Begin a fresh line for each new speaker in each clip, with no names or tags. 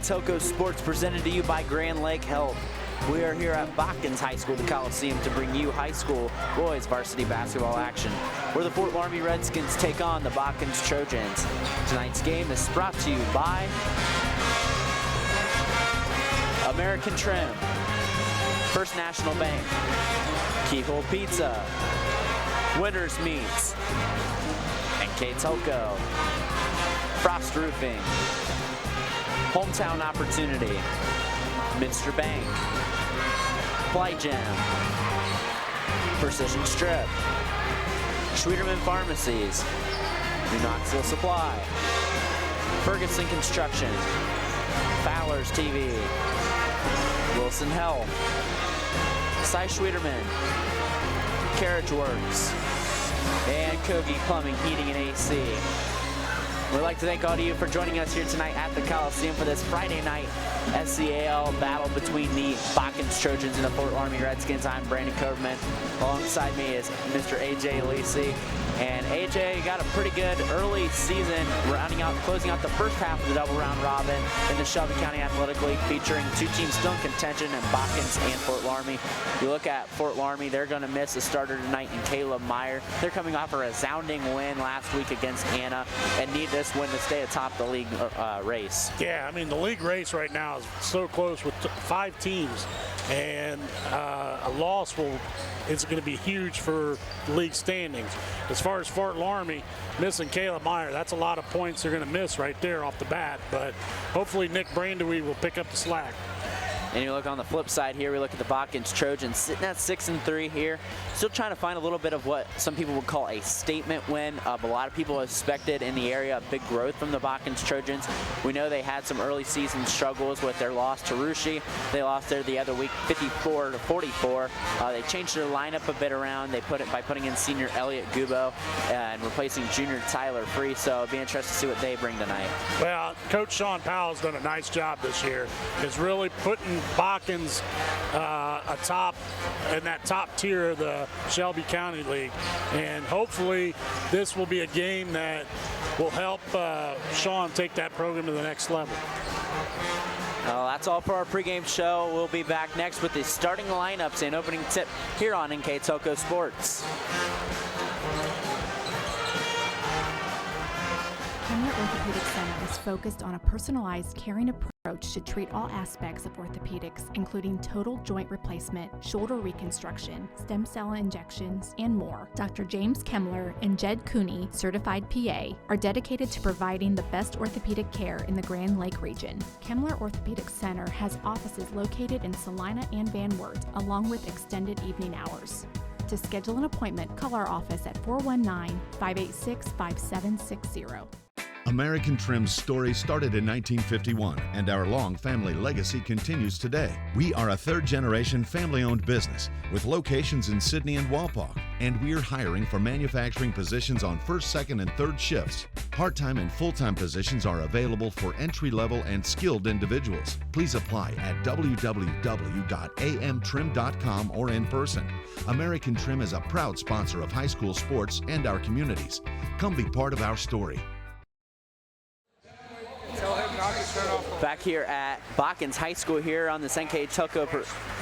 NKTelco Sports presented to you by Grand Lake Health. We are here at Botkins High School, the Coliseum, to bring you high school boys varsity basketball action, where the Fort Loramie Redskins take on the Botkins Trojans. Tonight's game is brought to you by American Trim, First National Bank, Keyhole Pizza, Winners Meats, NKTelco, Frost Roofing, Hometown Opportunity, Minster Bank, Fly Jam, Precision Strip, Schwederman Pharmacies, New Knoxville Supply, Ferguson Construction, Fowler's TV, Wilson Health, Cy Schwederman, Carriage Works, and Kogi Plumbing, Heating, and AC. We'd like to thank all of you for joining us here tonight at the Coliseum for this Friday night SCAL battle between the Botkins Trojans and the Fort Loramie Redskins. I'm Brandon Coverman. Alongside me is Mr. AJ Lacey. And AJ got a pretty good early season, closing out the first half of the double round robin in the Shelby County Athletic League, featuring two teams still in contention in Botkins and Fort Loramie. You look at Fort Loramie, they're going to miss a starter tonight in Caleb Meyer. They're coming off a resounding win last week against Anna and need this win to stay atop the league race.
Yeah, I mean, the league race right now is so close with 5 teams, and a loss is going to be huge for league standings. As far as Fort Loramie missing Caleb Meyer, that's a lot of points they're going to miss right there off the bat, but hopefully Nick Brandewy will pick up the slack.
And you look on the flip side here, we look at the Botkins Trojans sitting at 6-3 here. Still trying to find a little bit of what some people would call a statement win. A lot of people expected in the area big growth from the Botkins Trojans. We know they had some early season struggles with their loss to Russia. They lost there the other week 54-44. They changed their lineup a bit around. They put it by putting in senior Elliot Gubo and replacing junior Tyler Free. So it'll be interesting to see what they bring tonight.
Well, Coach Sean Powell's done a nice job this year. Is really putting Botkins atop in that top tier of the Shelby County League, and hopefully this will be a game that will help Sean take that program to the next level.
Well, that's all for our pregame show. We'll be back next with the starting lineups and opening tip here on NKTelco Sports.
Kemler Orthopedic Center is focused on a personalized, caring approach to treat all aspects of orthopedics, including total joint replacement, shoulder reconstruction, stem cell injections, and more. Dr. James Kemler and Jed Cooney, certified PA, are dedicated to providing the best orthopedic care in the Grand Lake region. Kemler Orthopedic Center has offices located in Salina and Van Wert, along with extended evening hours. To schedule an appointment, call our office at 419-586-5760.
American Trim's story started in 1951, and our long family legacy continues today. We are a third-generation family-owned business with locations in Sydney and Walpock, and we're hiring for manufacturing positions on first, second, and third shifts. Part-time and full-time positions are available for entry-level and skilled individuals. Please apply at www.amtrim.com or in person. American Trim is a proud sponsor of high school sports and our communities. Come be part of our story.
Back here at Botkins High School here on this NKTelco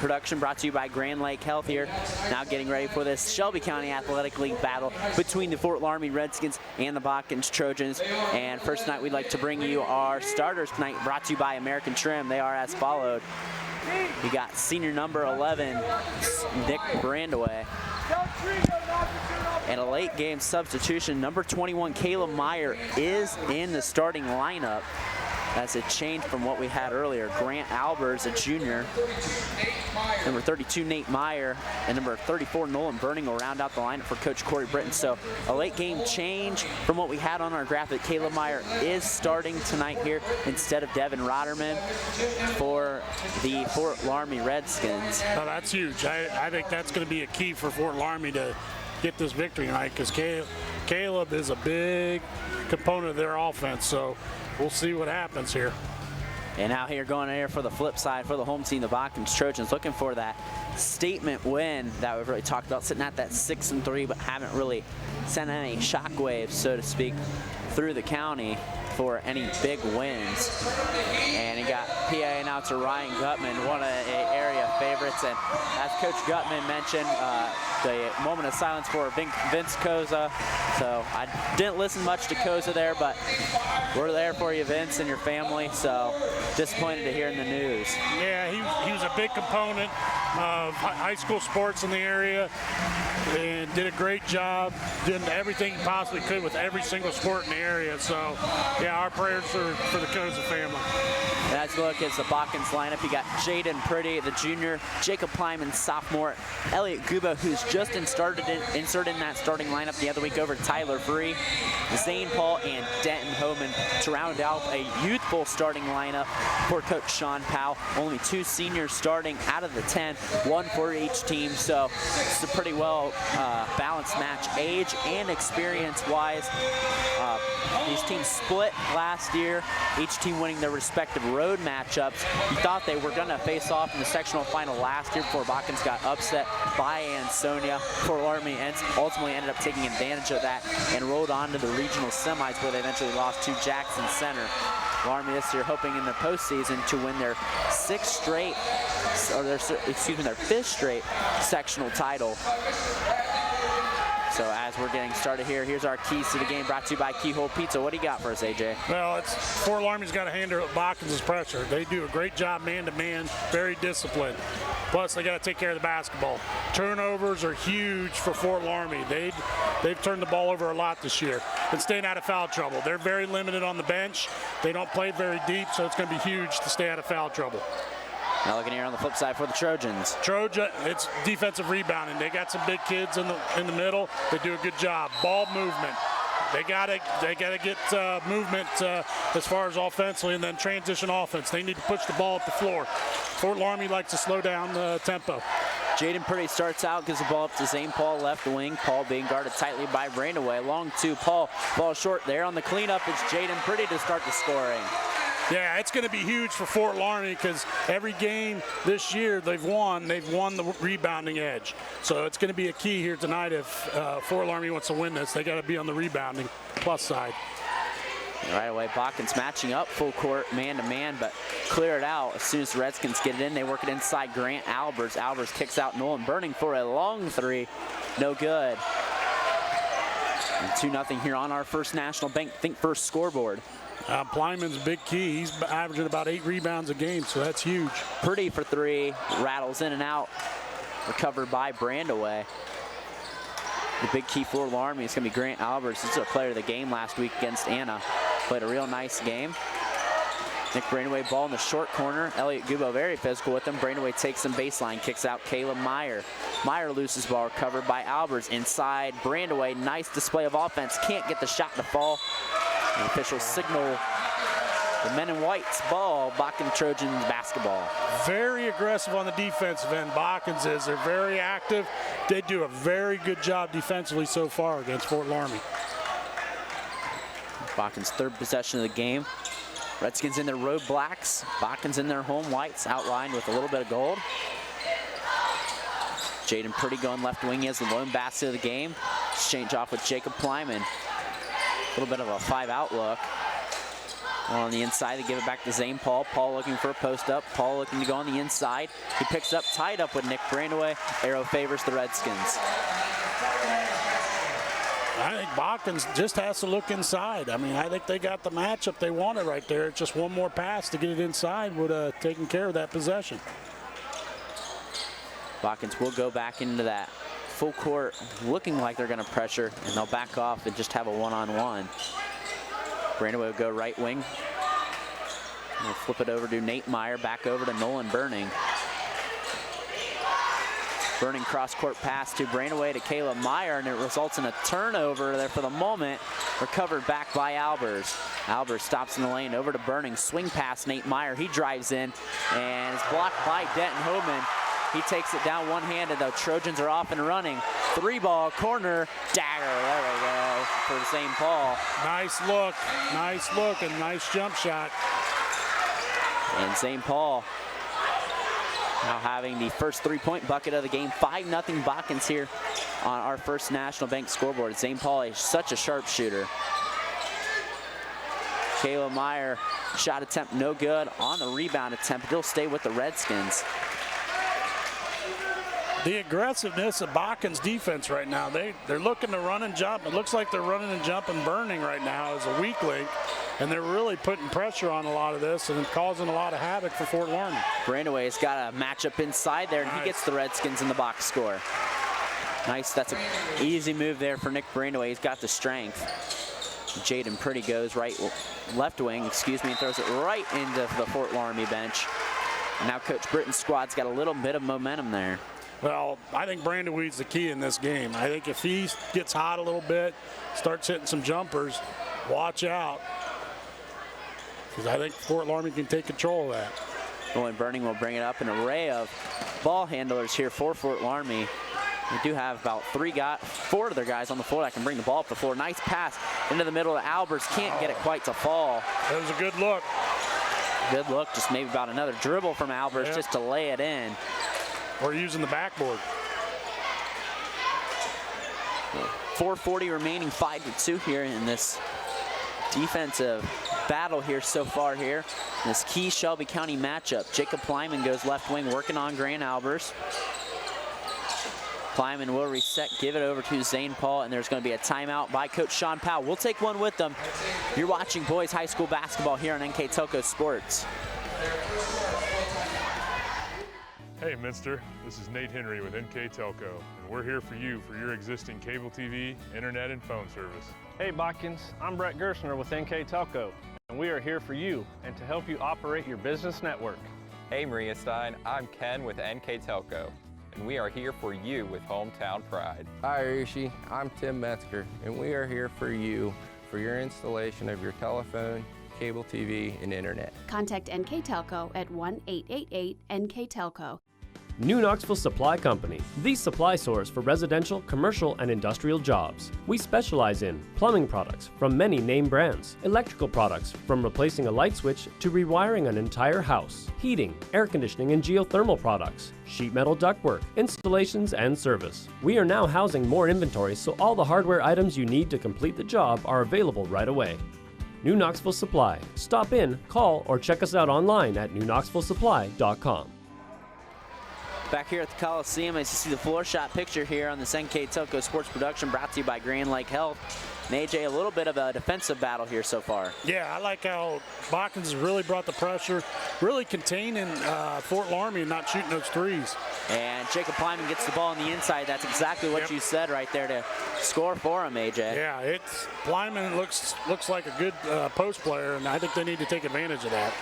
production brought to you by Grand Lake Health here. Now getting ready for this Shelby County Athletic League battle between the Fort Loramie Redskins and the Botkins Trojans. And first night we'd like to bring you our starters tonight, brought to you by American Trim. They are as followed. We got senior number 11, Nick Brandaway. And a late game substitution, number 21, Caleb Meyer, is in the starting lineup. That's a change from what we had earlier. Grant Albers, a junior. Number 32, Nate Meyer, and number 34, Nolan Burning will round out the lineup for Coach Corey Britton. So a late game change from what we had on our graphic. Caleb Meyer is starting tonight here instead of Devin Rotterman for the Fort Loramie Redskins.
Well, that's huge. I think that's going to be a key for Fort Loramie to get this victory tonight, because Caleb is a big component of their offense. So we'll see what happens here.
And now here going here for the flip side for the home team, the Botkins Trojans, looking for that statement win that we've really talked about, sitting at that 6-3, but haven't really sent any shockwaves, so to speak, through the county. for any big wins. And he got PA announcer Ryan Gutman, one of the area favorites. And as Coach Gutman mentioned, the moment of silence for Vince Koza. So I didn't listen much to Koza there, but we're there for you, Vince, and your family. So disappointed to hear in the news.
Yeah, he was a big component of high school sports in the area and did a great job, did everything he possibly could with every single sport in the area. So, yeah, our prayers are for the Koza family.
And as you look at the Botkins lineup, you got Jaden Pretty, the junior, Jacob Plyman, sophomore, Elliot Guba, who's just inserted in that starting lineup the other week over Tyler Free, Zane Paul, and Denton Homan to round out a youthful starting lineup for Coach Sean Powell. Only 2 seniors starting out of the 10, 1 for each team. So it's a pretty well balanced match, age and experience-wise. These teams split last year, each team winning their respective road matchups. You thought they were going to face off in the sectional final last year before Botkins got upset by Ansonia. Fort Loramie ultimately ended up taking advantage of that and rolled on to the regional semis where they eventually lost to Jackson Center. Loramie this year hoping in their postseason to win their 5th straight sectional title. So as we're getting started here, here's our keys to the game brought to you by Keyhole Pizza. What do you got for us, AJ?
Well, Fort Loramie's got to handle Botkins' pressure. They do a great job man-to-man, very disciplined. Plus, they got to take care of the basketball. Turnovers are huge for Fort Loramie. They've turned the ball over a lot this year and staying out of foul trouble. They're very limited on the bench. They don't play very deep, so it's going to be huge to stay out of foul trouble.
Now looking here on the flip side for the Trojans.
It's defensive rebounding. They got some big kids in the middle. They do a good job. Ball movement. They gotta get movement as far as offensively, and then transition offense. They need to push the ball up the floor. Fort Loramie likes to slow down the tempo.
Jaden Pretty starts out, gives the ball up to Zane Paul, left wing. Paul being guarded tightly by Brandaway. Long to Paul. Ball short there on the cleanup. It's Jaden Pretty to start the scoring.
Yeah, it's going to be huge for Fort Loramie because every game this year they've won the rebounding edge. So it's going to be a key here tonight if Fort Loramie wants to win this. They got to be on the rebounding plus side.
Right away, Botkins matching up full court, man-to-man, but clear it out. As soon as the Redskins get it in, they work it inside Grant Albers. Albers kicks out Nolan Burning for a long 3. No good. And 2-0 here on our First National Bank Think First scoreboard.
Plyman's big key. He's averaging about 8 rebounds a game, so that's huge.
Pretty for 3, rattles in and out, recovered by Brandaway. The big key for Loramie is going to be Grant Albers. This is a player of the game last week against Anna. Played a real nice game. Nick Brandaway ball in the short corner. Elliot Gubo very physical with him. Brandaway takes him baseline, kicks out Caleb Meyer. Meyer loses ball, recovered by Albers. Inside Brandaway, nice display of offense. Can't get the shot to fall. The officials signal the men in white's ball, Botkins Trojans basketball.
Very aggressive on the defensive end, Botkins is. They're very active. They do a very good job defensively so far against Fort Loramie.
Botkins' 3rd possession of the game. Redskins in their road blacks, Botkins in their home whites, outlined with a little bit of gold. Jaden Pretty going left wing. He has the lone basket of the game. Exchange off with Jacob Plyman. A little bit of a 5-out look. On the inside, they give it back to Zane Paul. Paul looking for a post up. Paul looking to go on the inside. He picks up, tied up with Nick Brandaway. Arrow favors the Redskins.
I think Botkins just has to look inside. I mean, I think they got the matchup they wanted right there. Just one more pass to get it inside would have taken care of that possession.
Botkins will go back into that full court, looking like they're going to pressure, and they'll back off and just have a one-on-one. Brandaway will go right wing. We'll flip it over to Nate Meyer, back over to Nolan Burning. Burning cross-court pass to Brandaway to Caleb Meyer, and it results in a turnover there for the moment. Recovered back by Albers. Albers stops in the lane, over to Burning. Swing pass, Nate Meyer. He drives in, and is blocked by Denton Homan. He takes it down one-handed, though. Trojans are off and running. 3-ball, corner, dagger. There we go for St. Paul.
Nice look, and nice jump shot.
And St. Paul now having the first 3-point bucket of the game. 5-0 Botkins here on our First National Bank scoreboard. St. Paul is such a sharpshooter. Kayla Meyer, shot attempt no good. On the rebound attempt, he'll stay with the Redskins.
The aggressiveness of Botkins defense right now, they're looking to run and jump. It looks like they're running and jumping, burning right now as a weak link, and they're really putting pressure on a lot of this and causing a lot of havoc for Fort Loramie.
Brandaway's got a matchup inside there, and he gets the Redskins in the box score. Nice, that's an easy move there for Nick Brandaway. He's got the strength. Jaden Pretty goes left wing, and throws it right into the Fort Loramie bench. And now Coach Britton's squad's got a little bit of momentum there.
Well, I think Brandaway's the key in this game. I think if he gets hot a little bit, starts hitting some jumpers, watch out. Because I think Fort Loramie can take control of that.
Nolan Burning will bring it up. An array of ball handlers here for Fort Loramie. We do have about four of their guys on the floor that can bring the ball up the floor. Nice pass into the middle of Albers. Can't get it quite to fall.
That was a good look.
Good look, just maybe about another dribble from Albers just to lay it in.
Or using the backboard.
4:40 remaining, 5-2 here in this defensive battle here so far here. This key Shelby County matchup. Jacob Plyman goes left wing, working on Grant Albers. Plyman will reset, give it over to Zane Paul, and there's going to be a timeout by Coach Sean Powell. We'll take one with them. You're watching boys high school basketball here on NKTelco Sports.
Hey Minster, this is Nate Henry with NKTelco, and we're here for you for your existing cable TV, internet, and phone service.
Hey Botkins, I'm Brett Gerstner with NKTelco, and we are here for you and to help you operate your business network.
Hey Maria Stein, I'm Ken with NKTelco, and we are here for you with Hometown Pride.
Hi Rishi, I'm Tim Metzger, and we are here for you for your installation of your telephone, cable TV, and internet.
Contact NKTelco at 1-888-NKTelco.
New Knoxville Supply Company, the supply source for residential, commercial, and industrial jobs. We specialize in plumbing products from many name brands, electrical products from replacing a light switch to rewiring an entire house, heating, air conditioning, and geothermal products, sheet metal ductwork, installations, and service. We are now housing more inventory, so all the hardware items you need to complete the job are available right away. New Knoxville Supply. Stop in, call, or check us out online at newknoxvillesupply.com.
Back here at the Coliseum, as you see the floor shot picture here on this NKTelco Sports Production brought to you by Grand Lake Health. And AJ, a little bit of a defensive battle here so far.
Yeah, I like how Botkins has really brought the pressure, really containing Fort Loramie and not shooting those threes.
And Jacob Plyman gets the ball on the inside. That's exactly what you said right there to score for him, AJ.
Yeah, Plyman looks like a good post player, and I think they need to take advantage of that.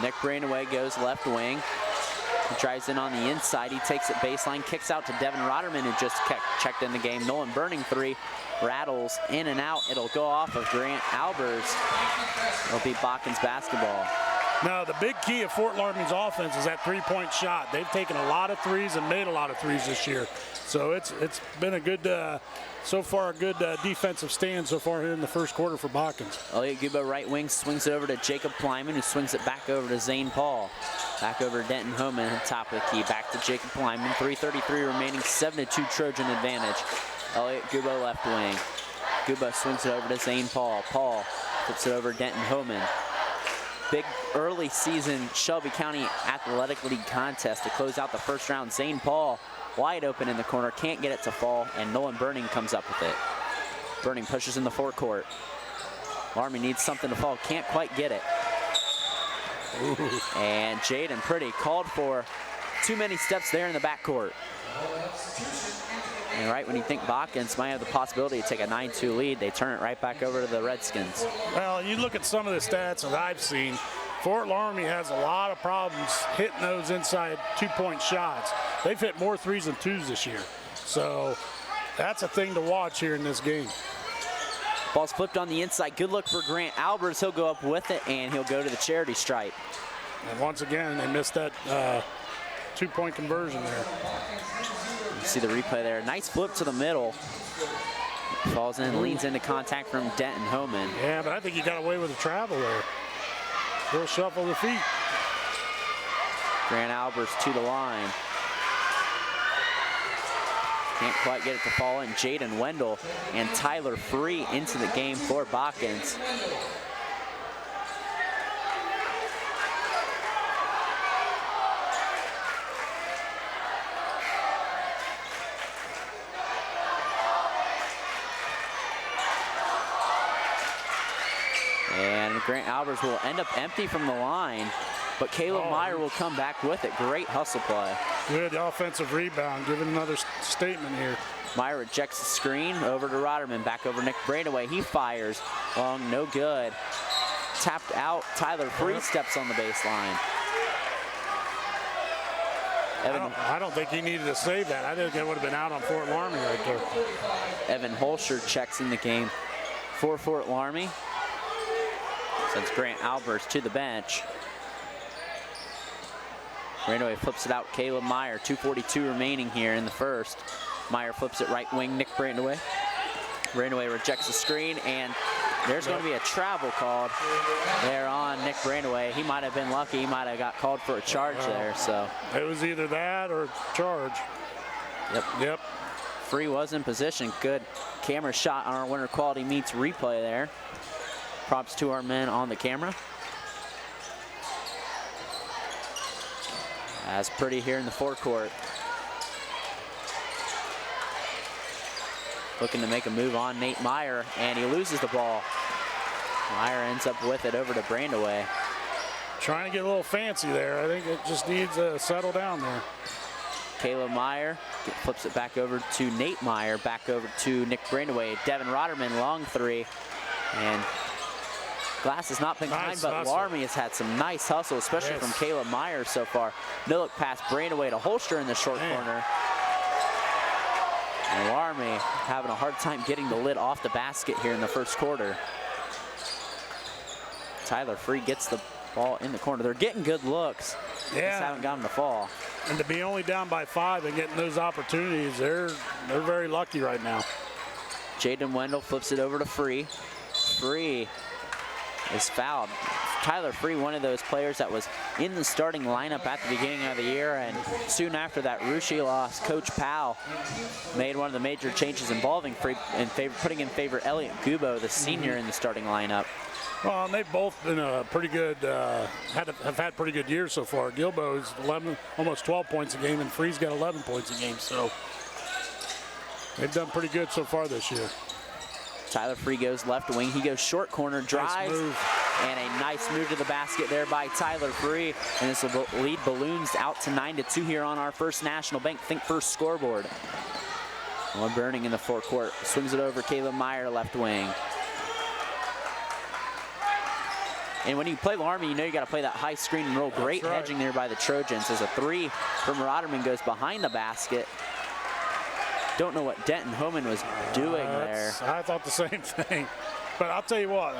Nick Brandaway goes left wing. He drives in on the inside. He takes it baseline, kicks out to Devin Rotterman, who just checked in the game. Nolan Burning three rattles in and out. It'll go off of Grant Albers. It'll be Botkins basketball.
No, the big key of Fort Loramie's offense is that three-point shot. They've taken a lot of threes and made a lot of threes this year. So it's been a good, so far a good defensive stand so far here in the first quarter for Botkins.
Elliot Gubo right wing swings it over to Jacob Plyman, who swings it back over to Zane Paul. Back over to Denton Homan at the top of the key. Back to Jacob Plyman. 3:33 remaining, 7-2 Trojan advantage. Elliot Gubo left wing. Gubo swings it over to Zane Paul. Paul flips it over to Denton Homan. Big early season Shelby County Athletic League contest to close out the first round. Zane Paul wide open in the corner, can't get it to fall, and Nolan Burning comes up with it. Burning pushes in the forecourt. Loramie needs something to fall, can't quite get it. Ooh. And Jaden Pretty called for too many steps there in the backcourt. And right when you think Botkins might have the possibility to take a 9-2 lead, they turn it right back over to the Redskins.
Well, you look at some of the stats that I've seen, Fort Loramie has a lot of problems hitting those inside two-point shots. They've hit more threes than twos this year. So that's a thing to watch here in this game.
Ball's flipped on the inside. Good look for Grant Albers. He'll go up with it, and he'll go to the charity stripe.
And once again, they missed that two-point conversion there.
You see the replay there. Nice flip to the middle. Falls in, leans into contact from Denton Homan.
Yeah, but I think he got away with the travel there. Little shuffle of the feet.
Grant Albers to the line. Can't quite get it to fall in. Jaden Wendell and Tyler Free into the game for Botkins. Grant Albers will end up empty from the line, but Caleb Meyer will come back with it. Great hustle play.
Good offensive rebound, giving another statement here.
Meyer rejects the screen, over to Rotterman, back over Nick Brandaway. He fires, long, no good. Tapped out, Tyler Free steps on the baseline.
I don't think he needed to save that. I think it would have been out on Fort Loramie right there.
Evan Holscher checks in the game for Fort Loramie. Sends Grant Albers to the bench. Brandaway flips it out, Caleb Meyer, 2:42 remaining here in the first. Meyer flips it right wing, Nick Brandaway. Brandaway rejects the screen, and there's going to be a travel called there on Nick Brandaway. He might have been lucky. He might have got called for a charge there. So
it was either that or charge.
Yep. Free was in position. Good camera shot on our Winter Quality Meats replay there. Props to our men on the camera. As pretty here in the forecourt. Looking to make a move on Nate Meyer, and he loses the ball. Meyer ends up with it over to Brandaway.
Trying to get a little fancy there. I think it just needs to settle down there.
Caleb Meyer flips it back over to Nate Meyer, back over to Nick Brandaway. Devin Rotterman, long three. And glass has not been kind, but Loramie has had some nice hustle, especially from Caleb Meyer so far. No look past Brandaway to Holster in the short corner. And Loramie having a hard time getting the lid off the basket here in the first quarter. Tyler Free gets the ball in the corner. They're getting good looks. Just haven't gotten the fall.
And to be only down by 5 and getting those opportunities, they're very lucky right now.
Jaden Wendell flips it over to Free. Free is fouled. Tyler Free, one of those players that was in the starting lineup at the beginning of the year, and soon after that Russia loss, Coach Powell made one of the major changes involving Free, putting in favor Elliot Gubo, the senior, in the starting lineup.
Well, and they've both been a pretty good, have had pretty good years so far. Gilbo's 11, almost 12 points a game, and Free's got 11 points a game, so they've done pretty good so far this year.
Tyler Free goes left wing. He goes short corner, drives, and a nice move to the basket there by Tyler Free. And this lead balloons out to 9-2 here on our First National Bank Think First scoreboard. One burning in the forecourt. Swings it over Caleb Meyer, left wing. And when you play Loramie, you know you got to play that high screen and roll. Great hedging there by the Trojans as a three from Rotterman goes behind the basket. Don't know what Denton Homan was doing there.
I thought the same thing. But I'll tell you what,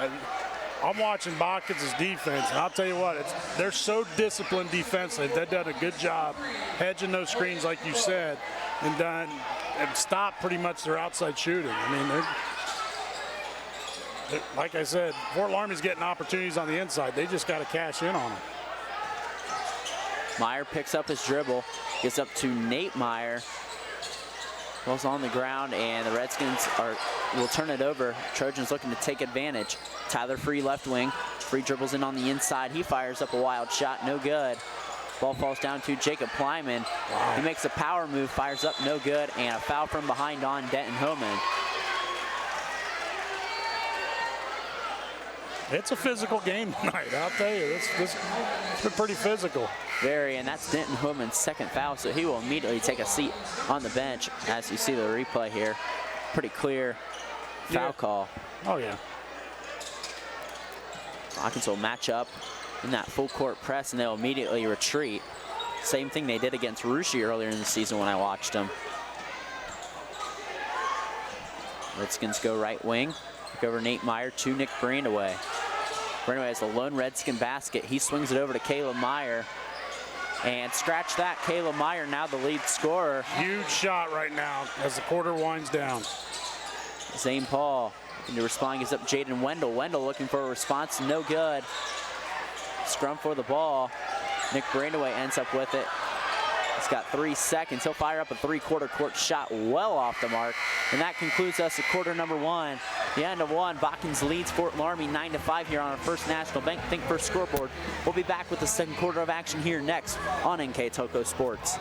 I'm watching Botkins' defense, and I'll tell you what, they're so disciplined defensively. They've done a good job hedging those screens, like you said, and stopped pretty much their outside shooting. I mean, like I said, Fort Loramie's getting opportunities on the inside. They just got to cash in on them.
Meyer picks up his dribble, gets up to Nate Meyer. Ball's on the ground, and the Redskins will turn it over. Trojans looking to take advantage. Tyler Free, left wing. Free dribbles in on the inside. He fires up a wild shot, no good. Ball falls down to Jacob Plyman. He makes a power move, fires up, no good, and a foul from behind on Denton Homan.
It's a physical game tonight, I'll tell you. It's been pretty physical.
Very, and that's Denton Homan's second foul, so he will immediately take a seat on the bench as you see the replay here. Pretty clear foul call.
Oh, yeah.
Botkins will match up in that full court press, and they'll immediately retreat. Same thing they did against Russia earlier in the season when I watched them. Redskins go right wing. Look over Nate Meyer to Nick Brandaway. Brandaway has the lone Redskin basket. He swings it over to Caleb Meyer. And scratch that, Caleb Meyer now the lead scorer.
Huge shot right now as the quarter winds down.
Zane Paul looking to respond, gives up Jaden Wendell. Wendell looking for a response, no good. Scrum for the ball. Nick Brandaway ends up with it. He's got 3 seconds. He'll fire up a three-quarter court shot well off the mark. And that concludes us at quarter number one. The end of one. Botkins leads Fort Loramie 9-5 here on our First National Bank Think First scoreboard. We'll be back with the second quarter of action here next on NKTelco Sports.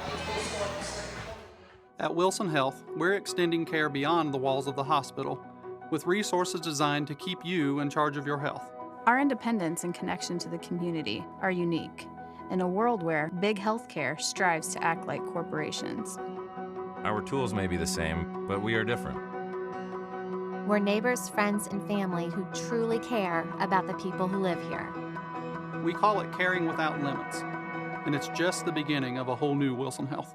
At Wilson Health, we're extending care beyond the walls of the hospital with resources designed to keep you in charge of your health.
Our independence and connection to the community are unique in a world where big healthcare strives to act like corporations.
Our tools may be the same, but we are different.
We're neighbors, friends, and family who truly care about the people who live here.
We call it caring without limits, and it's just the beginning of a whole new Wilson Health.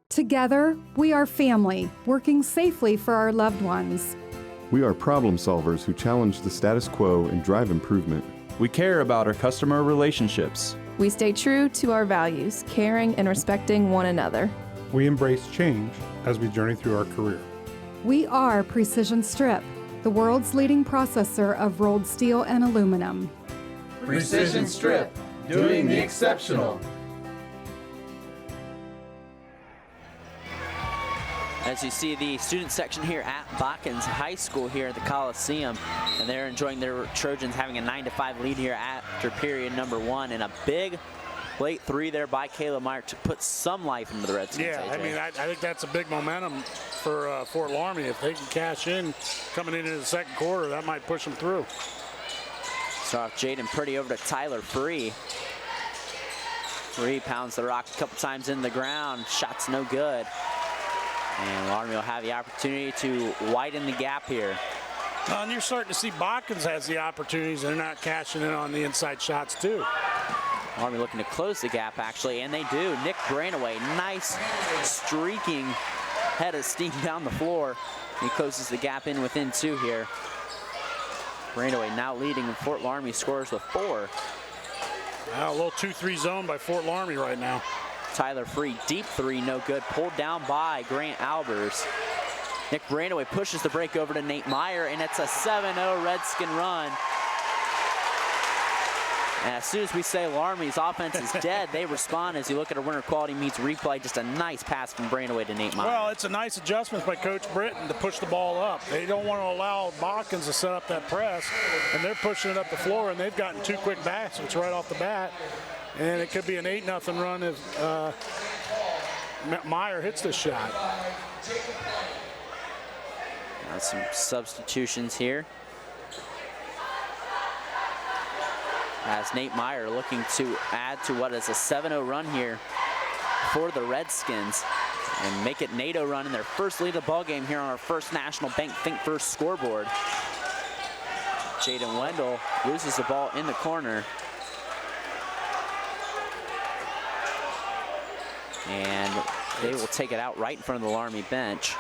Together, we are family, working safely for our loved ones.
We are problem solvers who challenge the status quo and drive improvement.
We care about our customer relationships.
We stay true to our values, caring and respecting one another.
We embrace change as we journey through our career.
We are Precision Strip, the world's leading processor of rolled steel and aluminum.
Precision Strip, doing the exceptional.
As you see the student section here at Botkins High School here at the Coliseum, and they're enjoying their Trojans having a 9-5 lead here after period number 1, and a big late 3 there by Caleb Meyer to put some life into the Redskins.
Yeah,
AJ.
I mean, I think that's a big momentum for Fort Loramie. If they can cash in coming into the second quarter, that might push them through.
Start off Jaden Purdy over to Tyler Free. Free pounds the rock a couple times in the ground. Shot's no good. And Loramie will have the opportunity to widen the gap here.
And you're starting to see Botkins has the opportunities. They're not cashing in on the inside shots too.
Loramie looking to close the gap actually, and they do. Nick Branaway, nice streaking head of steam down the floor. He closes the gap in within 2 here. Branaway now leading, and Fort Loramie scores with 4.
Now a little 2-3 zone by Fort Loramie right now.
Tyler Free, deep 3, no good. Pulled down by Grant Albers. Nick Branaway pushes the break over to Nate Meyer, and it's a 7-0 Redskin run. And as soon as we say Loramie's offense is dead, they respond as you look at a winner quality meets replay. Just a nice pass from Branaway to Nate Meyer.
Well, it's a nice adjustment by Coach Britton to push the ball up. They don't want to allow Botkins to set up that press, and they're pushing it up the floor, and they've gotten 2 quick baskets right off the bat. And it could be an 8-0 run if Meyer hits this shot.
Now some substitutions here. As Nate Meyer looking to add to what is a 7-0 run here for the Redskins and make it NATO run in their first lead of the ball game here on our first National Bank Think First scoreboard. Jaden Wendell loses the ball in the corner. And they will take it out right in front of the Loramie bench.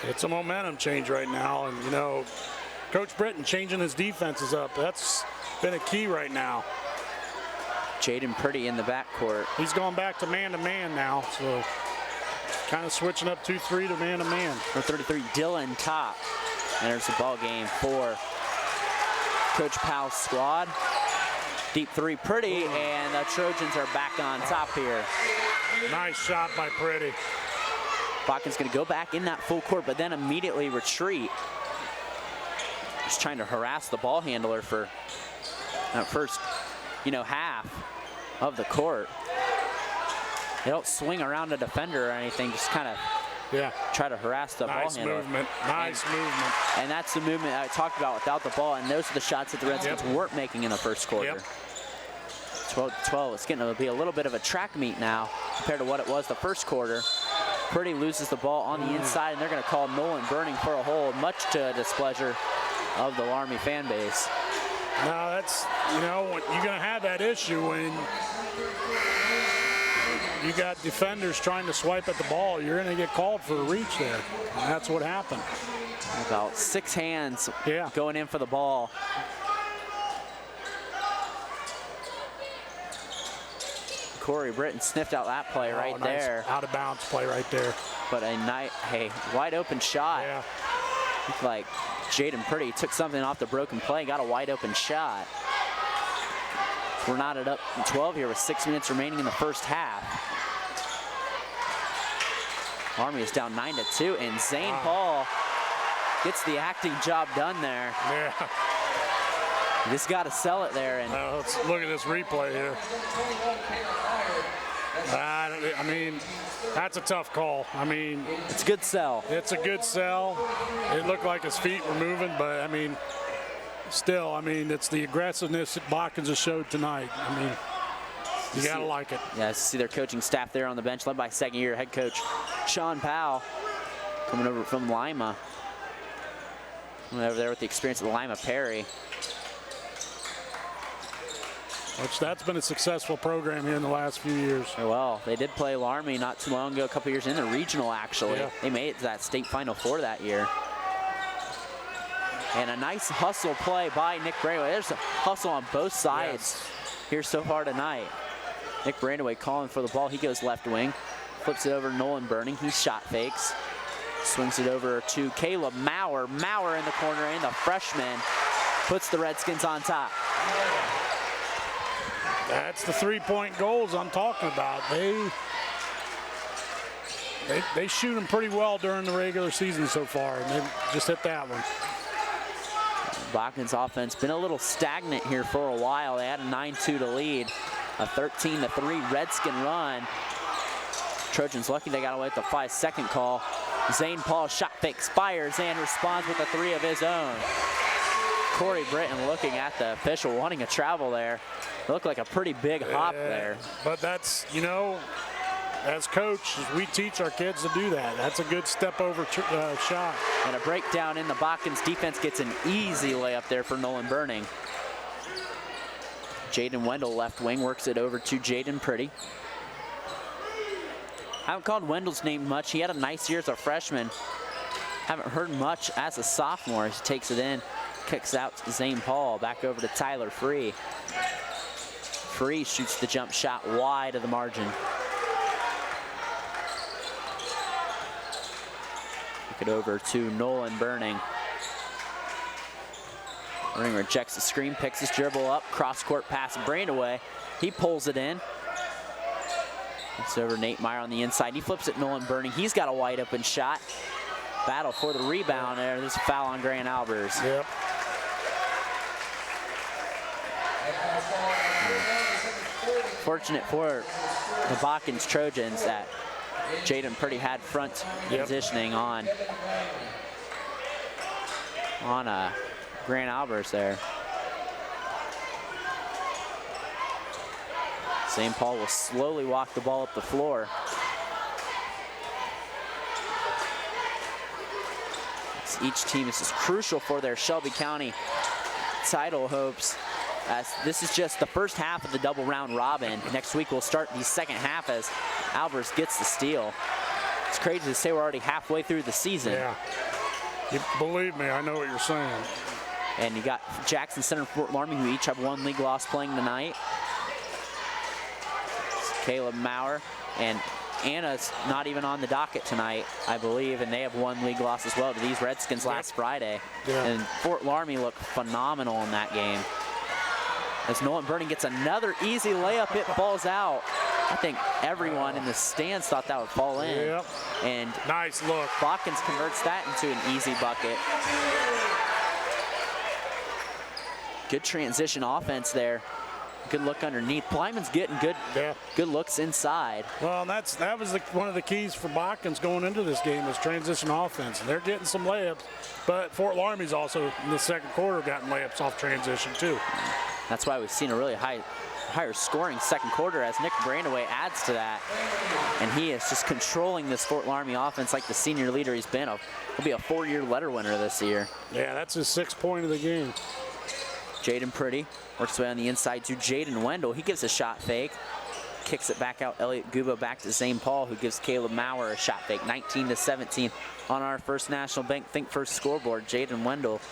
It's a momentum change right now, and you know, Coach Britton changing his defenses up. That's been a key right now.
Jaden Purdy in the backcourt.
He's going back to man-to-man now, so kind of switching up 2-3 to man-to-man.
For 33, Dylan Top enters the ball game for Coach Powell's squad. Deep 3, Purdy, and the Trojans are back on top here.
Nice shot by Purdy.
Botkins going to go back in that full court, but then immediately retreat. Just trying to harass the ball handler for that first, half of the court. They don't swing around a defender or anything, just kind of try to harass the ball handler.
Nice movement.
And that's the movement I talked about without the ball, and those are the shots that the Redskins weren't making in the first quarter. 12-12, it's getting to be a little bit of a track meet now compared to what it was the first quarter. Purdy loses the ball on the inside, and they're going to call Nolan Burning for a hold, much to displeasure of the Loramie fan base.
Now that's, you're going to have that issue when you got defenders trying to swipe at the ball. You're going to get called for a reach there, and that's what happened.
About 6 hands going in for the ball. Corey Britton sniffed out that play right there.
Out of bounds play right there.
But a wide open shot.
Yeah.
Looked like Jaden Purdy took something off the broken play, got a wide open shot. We're knotted up in 12 here with 6 minutes remaining in the first half. Loramie is down 9-2, and Zane Paul gets the acting job done there.
Yeah.
You just got to sell it there. And
let's look at this replay here. I mean, that's a tough call. I mean,
it's a good sell.
It's a good sell. It looked like his feet were moving, but I mean, still, I mean, it's the aggressiveness that Botkins has showed tonight. I mean, you got to like it.
Yeah, see their coaching staff there on the bench, led by second-year head coach Sean Powell, coming over from Lima. Over there with the experience of Lima Perry.
Which that's been a successful program here in the last few years.
Well, they did play Loramie not too long ago, a couple years in the regional, actually.
Yeah.
They made it to that state Final Four that year. And a nice hustle play by Nick Brandaway. There's a hustle on both sides here so far tonight. Nick Brandaway calling for the ball. He goes left wing, flips it over to Nolan Burning. He shot fakes, swings it over to Caleb Maurer. Maurer in the corner, and the freshman puts the Redskins on top.
That's the three-point goals I'm talking about. They shoot them pretty well during the regular season so far, and they just hit that one.
Botkins offense been a little stagnant here for a while. They had a 9-2 to lead, a 13-3 Redskin run. Trojans lucky they got away with the 5-second call. Zane Paul shot fake, fires, and responds with a three of his own. Corey Britton looking at the official, wanting a travel there. Looked like a pretty big hop there.
But that's, you know, as coach, we teach our kids to do that. That's a good step over shot.
And a breakdown in the Botkins defense gets an easy layup there for Nolan Burning. Jaden Wendell left wing works it over to Jaden Pretty. Haven't called Wendell's name much. He had a nice year as a freshman. Haven't heard much as a sophomore. He takes it in, kicks out to Zane Paul, back over to Tyler Free. Free shoots the jump shot wide of the margin. Kick it over to Nolan Burning. Burning rejects the screen, picks his dribble up, cross-court pass Brandaway. He pulls it in. It's over Nate Meyer on the inside. He flips it Nolan Burning. He's got a wide open shot. Battle for the rebound there. There's a foul on Grant Albers.
Yep.
Fortunate for the Botkins Trojans that Jaden Pretty had front positioning on Grant Albers there. St. Paul will slowly walk the ball up the floor. Each team, this is crucial for their Shelby County title hopes, as this is just the first half of the double round robin. Next week we'll start the second half as Albers gets the steal. It's crazy to say we're already halfway through the season.
Yeah, believe me, I know what you're saying.
And you got Jackson Center and Fort Loramie, who each have one league loss playing tonight. It's Caleb Maurer, and Anna's not even on the docket tonight, I believe, and they have one league loss as well to these Redskins last Friday.
Yeah.
And Fort Loramie looked phenomenal in that game. As Nolan Burning gets another easy layup, it falls out. I think everyone in the stands thought that would fall in.
Yep.
And
nice look.
Botkins converts that into an easy bucket. Good transition offense there. Good look underneath. Plyman's getting good looks inside.
Well, that was one of the keys for Botkins going into this game was transition offense. And they're getting some layups, but Fort Loramie's also in the second quarter gotten layups off transition too.
That's why we've seen a really higher scoring second quarter as Nick Brandaway adds to that. And he is just controlling this Fort Loramie offense like the senior leader he's been. He'll be a 4-year letter winner this year.
Yeah, that's his 6th point of the game.
Jaden Pretty works away on the inside to Jaden Wendell. He gives a shot fake, kicks it back out. Elliot Gubo back to St. Paul, who gives Caleb Maurer a shot fake. 19-17 on our First National Bank Think First scoreboard. Jaden Wendell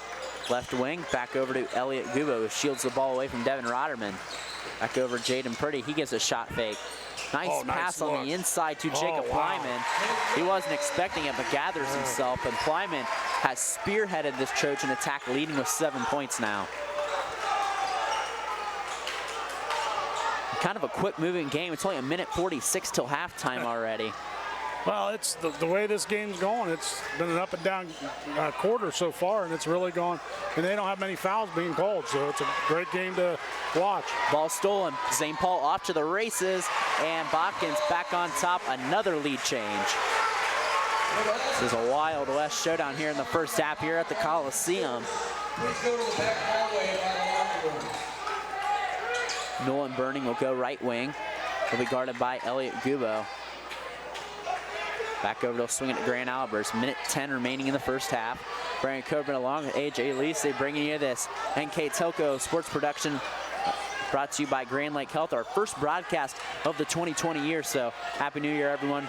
left wing, back over to Elliot Gubo, who shields the ball away from Devin Rotterman. Back over Jaden Pretty, he gives a shot fake. Nice pass on the inside to Jacob Plyman. He wasn't expecting it, but gathers himself, and Plyman has spearheaded this Trojan attack, leading with 7 points now. Kind of a quick moving game. It's only 1:46 till halftime already.
Well, it's the way this game's going. It's been an up and down quarter so far, and it's really gone. And they don't have many fouls being called, so it's a great game to watch.
Ball stolen. St. Paul off to the races, and Botkins back on top. Another lead change. This is a Wild West showdown here in the first half here at the Coliseum. Nolan Burning will go right wing. He'll be guarded by Elliot Gubo. Back over to swing it to Grant Albers. Minute 10 remaining in the first half. Brian Coburn along with AJ Lisi bringing you this NKTelco sports production brought to you by Grand Lake Health, our first broadcast of the 2020 year. So Happy New Year, everyone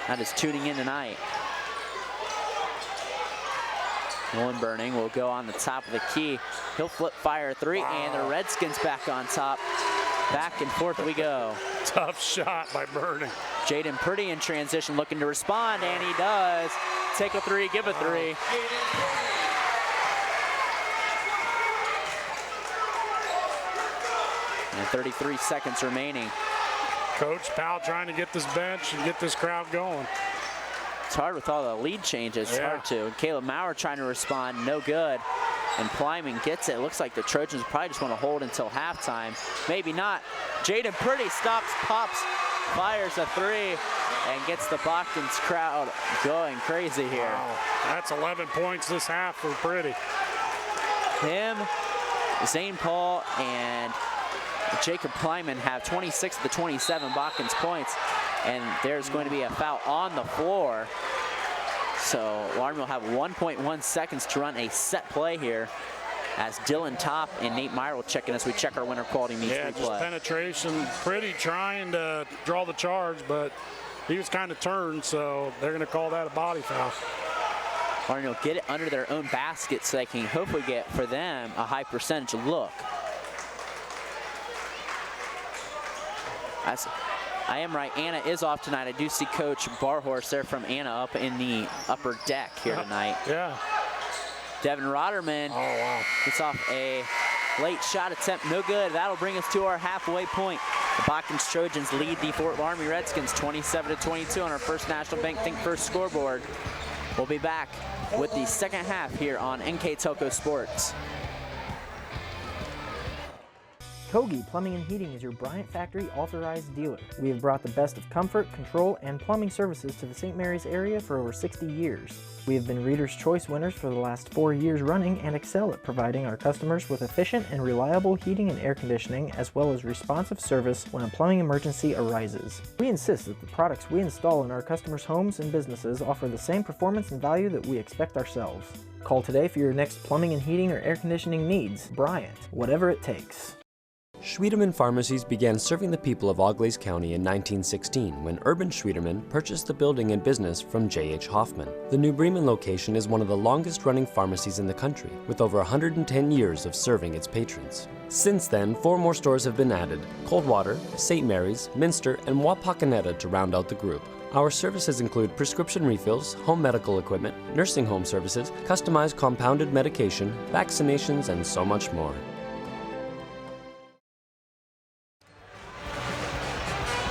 that is tuning in tonight. Nolan Burning will go on the top of the key. He'll flip fire three, and the Redskins back on top. Back and forth we go.
Tough shot by Burning.
Jaden Purdy in transition looking to respond, and he does. Take a three, give a three. And 33 seconds remaining.
Coach Powell trying to get this bench and get this crowd going.
It's hard with all the lead changes. It's hard to. And Caleb Maurer trying to respond, no good. And Plyman gets it. Looks like the Trojans probably just want to hold until halftime. Maybe not. Jaden Purdy stops, pops, fires a three, and gets the Botkins crowd going crazy here.
Wow. That's 11 points this half for Purdy.
Him, Zane Paul, and Jacob Plyman have 26 of the 27 Botkins points, and there's going to be a foul on the floor. So Loramie will have 1.1 seconds to run a set play here as Dylan Topp and Nate Meyer will check in as we check our winter quality meets replay.
Just penetration. Pretty trying to draw the charge, but he was kind of turned, so they're going to call that a body foul.
Loramie will get it under their own basket so they can hopefully get, for them, a high percentage look. I am right, Anna is off tonight. I do see Coach Barhorse there from Anna up in the upper deck here tonight.
Yeah.
Devin Rotterman gets off a late shot attempt, no good. That'll bring us to our halfway point. The Botkins Trojans lead the Fort Loramie Redskins 27-22 on our First National Bank Think First scoreboard. We'll be back with the second half here on NKTelco Sports.
Kogi Plumbing and Heating is your Bryant Factory authorized dealer. We have brought the best of comfort, control, and plumbing services to the St. Mary's area for over 60 years. We have been Reader's Choice winners for the last 4 years running and excel at providing our customers with efficient and reliable heating and air conditioning, as well as responsive service when a plumbing emergency arises. We insist that the products we install in our customers' homes and businesses offer the same performance and value that we expect ourselves. Call today for your next plumbing and heating or air conditioning needs. Bryant, whatever it takes.
Schwiedemann Pharmacies began serving the people of Auglaize County in 1916 when Urban Schwiedemann purchased the building and business from J.H. Hoffman. The New Bremen location is one of the longest-running pharmacies in the country, with over 110 years of serving its patrons. Since then, 4 more stores have been added: Coldwater, St. Mary's, Minster, and Wapakoneta to round out the group. Our services include prescription refills, home medical equipment, nursing home services, customized compounded medication, vaccinations, and so much more.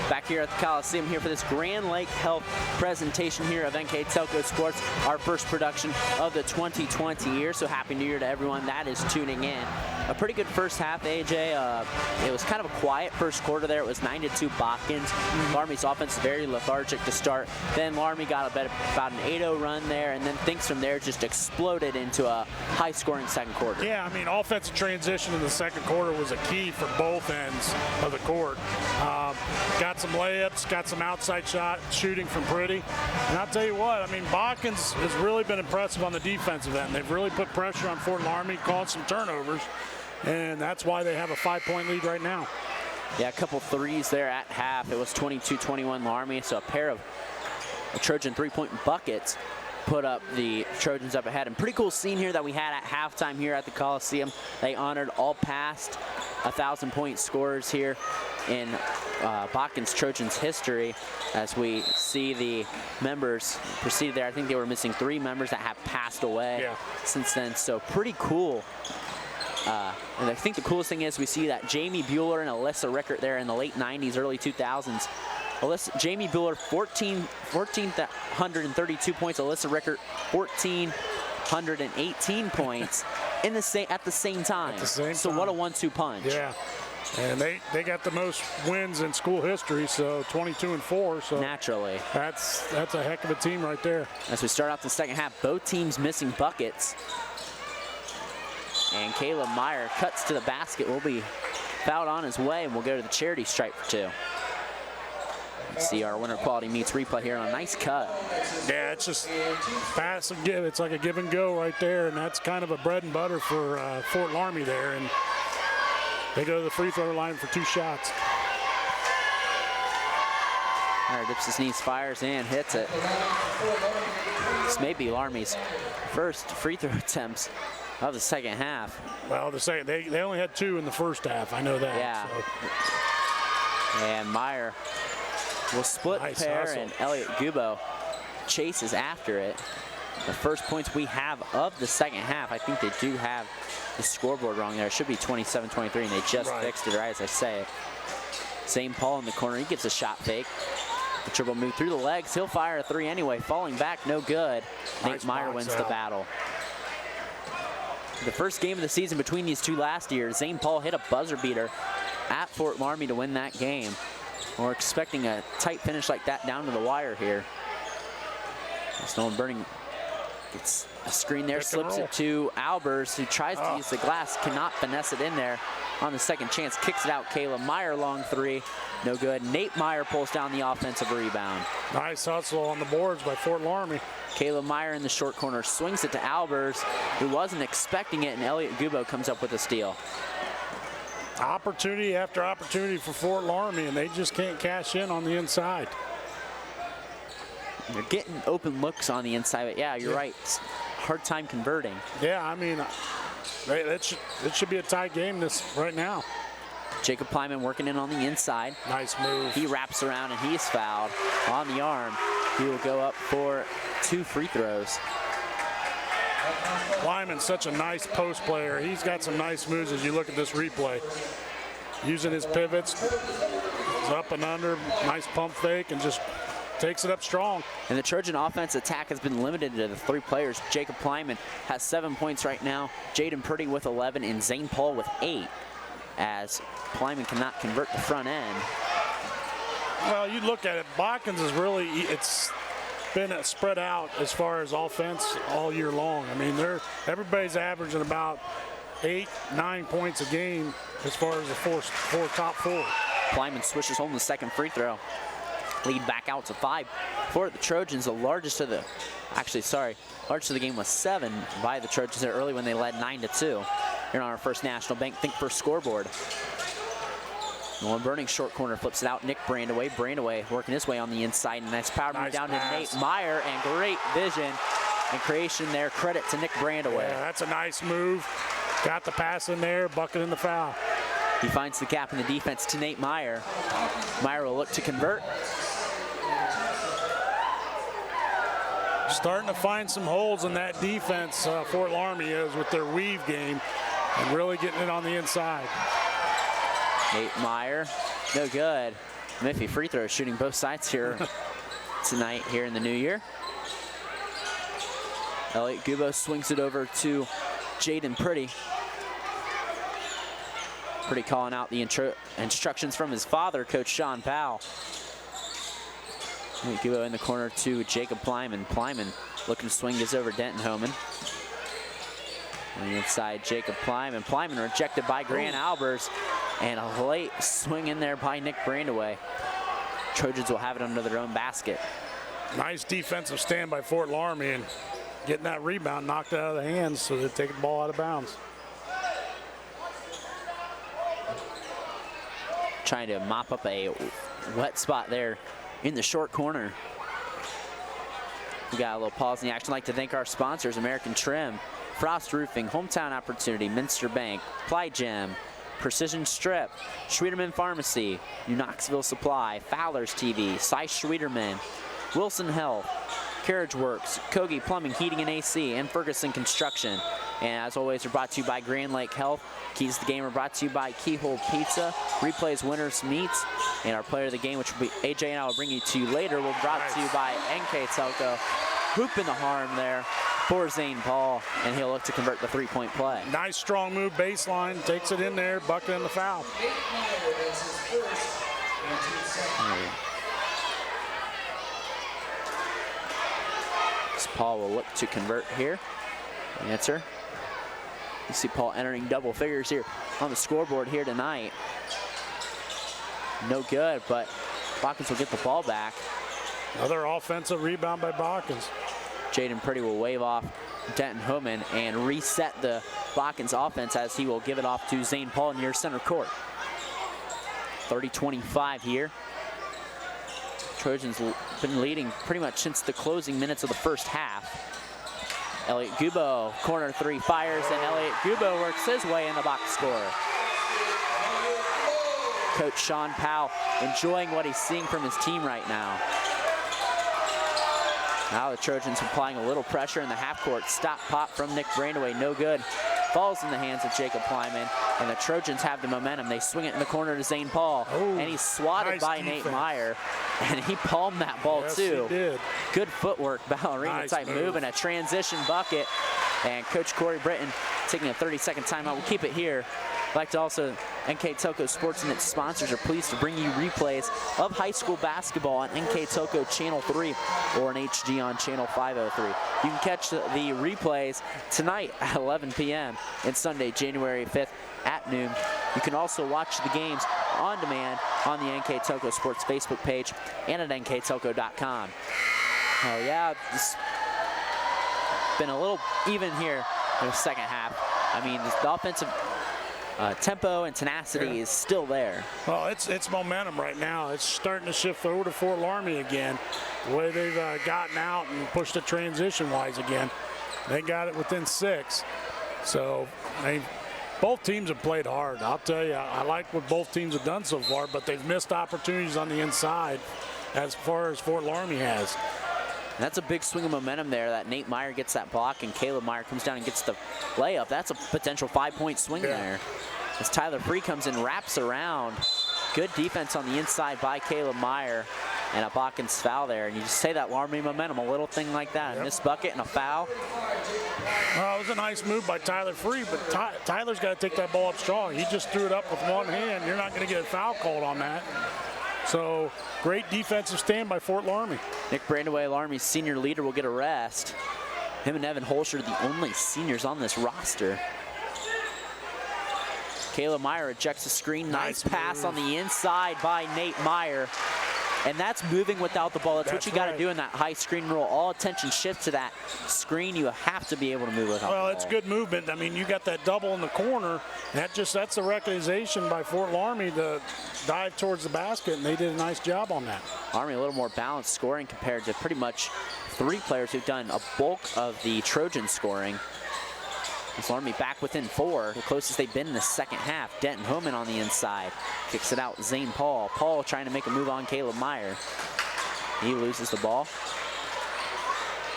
Back here at the Coliseum here for this Grand Lake Health presentation here of NKTelco Sports, our first production of the 2020 year. So Happy New Year to everyone that is tuning in. A pretty good first half, AJ. It was kind of a quiet first quarter there. It was 9-2 Botkins. Loramie's offense very lethargic to start. Then Loramie got about an 8-0 run there, and then things from there just exploded into a high-scoring second quarter.
Yeah, I mean, offensive transition in the second quarter was a key for both ends of the court. Got some layups, got some outside shot shooting from Prudy. And I'll tell you what, I mean, Botkins has really been impressive on the defensive end. They've really put pressure on Fort Loramie, caused some turnovers, and that's why they have a 5-point lead right now.
Yeah, a couple threes there at half. It was 22-21 Loramie, so a pair of Trojan three-point buckets put up the Trojans up ahead. And pretty cool scene here that we had at halftime here at the Coliseum. They honored all past 1,000-point scorers here in Botkins Trojans history as we see the members proceed there. I think they were missing 3 members that have passed away since then, so pretty cool. And I think the coolest thing is we see that Jamie Bueller and Alyssa Rickert there in the late 90s, early 2000s. Jamie Bueller, 1,432 points. Alyssa Rickert, 1,418 points at the same time.
At the same
so
time.
What a 1-2 punch.
Yeah. And they got the most wins in school history, so 22-4. So
naturally,
that's a heck of a team right there.
As we start out the second half, both teams missing buckets. And Caleb Meyer cuts to the basket, will be fouled on his way, and we'll go to the charity stripe for 2. See our winter quality meets replay here on a nice cut.
Yeah, it's just pass and give. It's like a give and go right there, and that's kind of a bread and butter for Fort Loramie there. And they go to the free throw line for 2 shots.
Meyer dips his knees, fires, and hits it. This may be Laramie's first free throw attempts of the second half.
Well, they only had 2 in the first half. I know that.
Yeah.
So.
And Meyer will split
Nice
pair,
hustle.
and Elliot Gubo chases after it. The first points we have of the second half. I think they do have the scoreboard wrong there. It should be 27-23, and they just fixed it right as I say it. St. Paul in the corner. He gets a shot fake. The dribble move through the legs. He'll fire a 3 anyway. Falling back, no good. Nate Meyer wins the battle. The first game of the season between these two last year, St. Paul hit a buzzer beater at Fort Loramie to win that game. We're expecting a tight finish like that down to the wire here. Stone Burning gets a screen there, slips it to Albers, who tries to use the glass, cannot finesse it in there on the second chance, kicks it out. Caleb Meyer, long 3, no good. Nate Meyer pulls down the offensive rebound.
Nice hustle on the boards by Fort Loramie.
Caleb Meyer in the short corner swings it to Albers, who wasn't expecting it, and Elliot Gubo comes up with a steal.
Opportunity after opportunity for Fort Loramie, and they just can't cash in on the inside.
They're getting open looks on the inside, but yeah, you're right. It's hard time converting.
Yeah, I mean, it should be a tight game right now.
Jacob Plyman working in on the inside.
Nice move.
He wraps around and he's fouled on the arm. He will go up for 2 free throws.
Lyman's such a nice post player. He's got some nice moves as you look at this replay. Using his pivots, up and under, nice pump fake, and just takes it up strong.
And the Trojan offense attack has been limited to the 3 players. Jacob Plyman has 7 points right now, Jaden Purdy with 11, and Zane Paul with 8, as Plyman cannot convert the front end.
Well, you look at it, Botkins is really, it's been spread out as far as offense all year long. I mean, everybody's averaging about 8-9 points a game as far as the top 4.
Plyman swishes home the second free throw. Lead back out to 5 for the Trojans. The largest of the game was 7 by the Trojans there early when they led 9-2. Here on our first National Bank Think First scoreboard. Nolan Burning short corner flips it out. Nick Brandaway. Brandaway working his way on the inside. Nice power move down to Nate Meyer, and great vision and creation there. Credit to Nick Brandaway.
Yeah, that's a nice move. Got the pass in there, bucket in the foul.
He finds the gap in the defense to Nate Meyer. Meyer will look to convert.
Starting to find some holes in that defense, Fort Loramie is, with their weave game and really getting it on the inside.
Nate Meyer, no good. Miffy free throw shooting both sides here tonight here in the new year. Elliot Gubo swings it over to Jaden Purdy. Purdy calling out the instructions from his father, Coach Sean Powell. Elliot Gubo in the corner to Jacob Plyman. Plyman looking to swing this over Denton Homan. On the inside, Jacob Plyman. Plyman rejected by Grant Albers. And a late swing in there by Nick Brandaway. Trojans will have it under their own basket.
Nice defensive stand by Fort Loramie, and getting that rebound knocked out of the hands so they're taking the ball out of bounds.
Trying to mop up a wet spot there in the short corner. We got a little pause in the action. I'd like to thank our sponsors, American Trim, Frost Roofing, Hometown Opportunity, Minster Bank, Ply Gem, Precision Strip, Schwederman Pharmacy, New Knoxville Supply, Fowler's TV, Cy Schwederman, Wilson Health, Carriage Works, Kogi Plumbing, Heating and AC, and Ferguson Construction. And as always, we're brought to you by Grand Lake Health. Keys to the game are brought to you by Keyhole Pizza, Replays Winners Meats, and our player of the game, which will be AJ and I will bring you to later, will be brought to you by NKTelco. Hoop in the harm there for Zane Paul, and he'll look to convert the 3-point play.
Nice strong move baseline, takes it in there, bucket in the foul.
Paul will look to convert here. The answer You see Paul entering double figures here on the scoreboard here tonight. No good, but Botkins will get the ball back.
Another offensive rebound by Botkins.
Jaden Priddy will wave off Denton Homan and reset the Botkins offense as he will give it off to Zane Paul near center court. 30-25 here. Trojans been leading pretty much since the closing minutes of the first half. Elliot Gubo, corner three fires, and Elliot Gubo works his way in the box score. Coach Sean Powell enjoying what he's seeing from his team right now. Now the Trojans applying a little pressure in the half court. Stop pop from Nick Brandaway, no good. Falls in the hands of Jacob Plyman, and the Trojans have the momentum. They swing it in the corner to Zane Paul, and he's swatted
nice
by
defense.
Nate Meyer, and he palmed that ball too.
He did.
Good footwork, ballerina type move, and a transition bucket. And Coach Corey Britton taking a 30-second timeout. We'll keep it here. I'd like to also, NKTelco Sports and its sponsors are pleased to bring you replays of high school basketball on NKTelco Channel 3 or in HD on Channel 503. You can catch the replays tonight at 11 p.m. and Sunday, January 5th at noon. You can also watch the games on demand on the NKTelco Sports Facebook page and at nktelco.com. Oh yeah, it's been a little even here in the second half. I mean, the offensive tempo and tenacity is still there.
Well, it's momentum right now. It's starting to shift over to Fort Loramie again. The way they've gotten out and pushed it transition-wise again. They got it within 6. So, I mean, both teams have played hard. I'll tell you, I like what both teams have done so far, but they've missed opportunities on the inside as far as Fort Loramie has.
And that's a big swing of momentum there that Nate Meyer gets that block and Caleb Meyer comes down and gets the layup. That's a potential 5-point swing there. As Tyler Free comes in, wraps around. Good defense on the inside by Caleb Meyer, and a Botkins foul there. And you just say that Loramie momentum, a little thing like that. A missed bucket and a foul.
Well, it was a nice move by Tyler Free, but Tyler's got to take that ball up strong. He just threw it up with one hand. You're not going to get a foul called on that. So, great defensive stand by Fort Loramie.
Nick Brandaway, Loramie's senior leader, will get a rest. Him and Evan Holscher are the only seniors on this roster. Caleb Meyer rejects the screen. Nice pass on the inside by Nate Meyer. And that's moving without the ball. That's what you got to do in that high screen rule. All attention shifts to that screen. You have to be able to move without the ball.
Well, it's good movement. I mean, you got that double in the corner. That's a recognition by Fort Loramie to dive towards the basket, and they did a nice job on that.
Army a little more balanced scoring compared to pretty much 3 players who've done a bulk of the Trojan scoring. Loramie back within 4, the closest they've been in the second half. Denton Homan on the inside. Kicks it out, Zane Paul. Paul trying to make a move on Caleb Meyer. He loses the ball.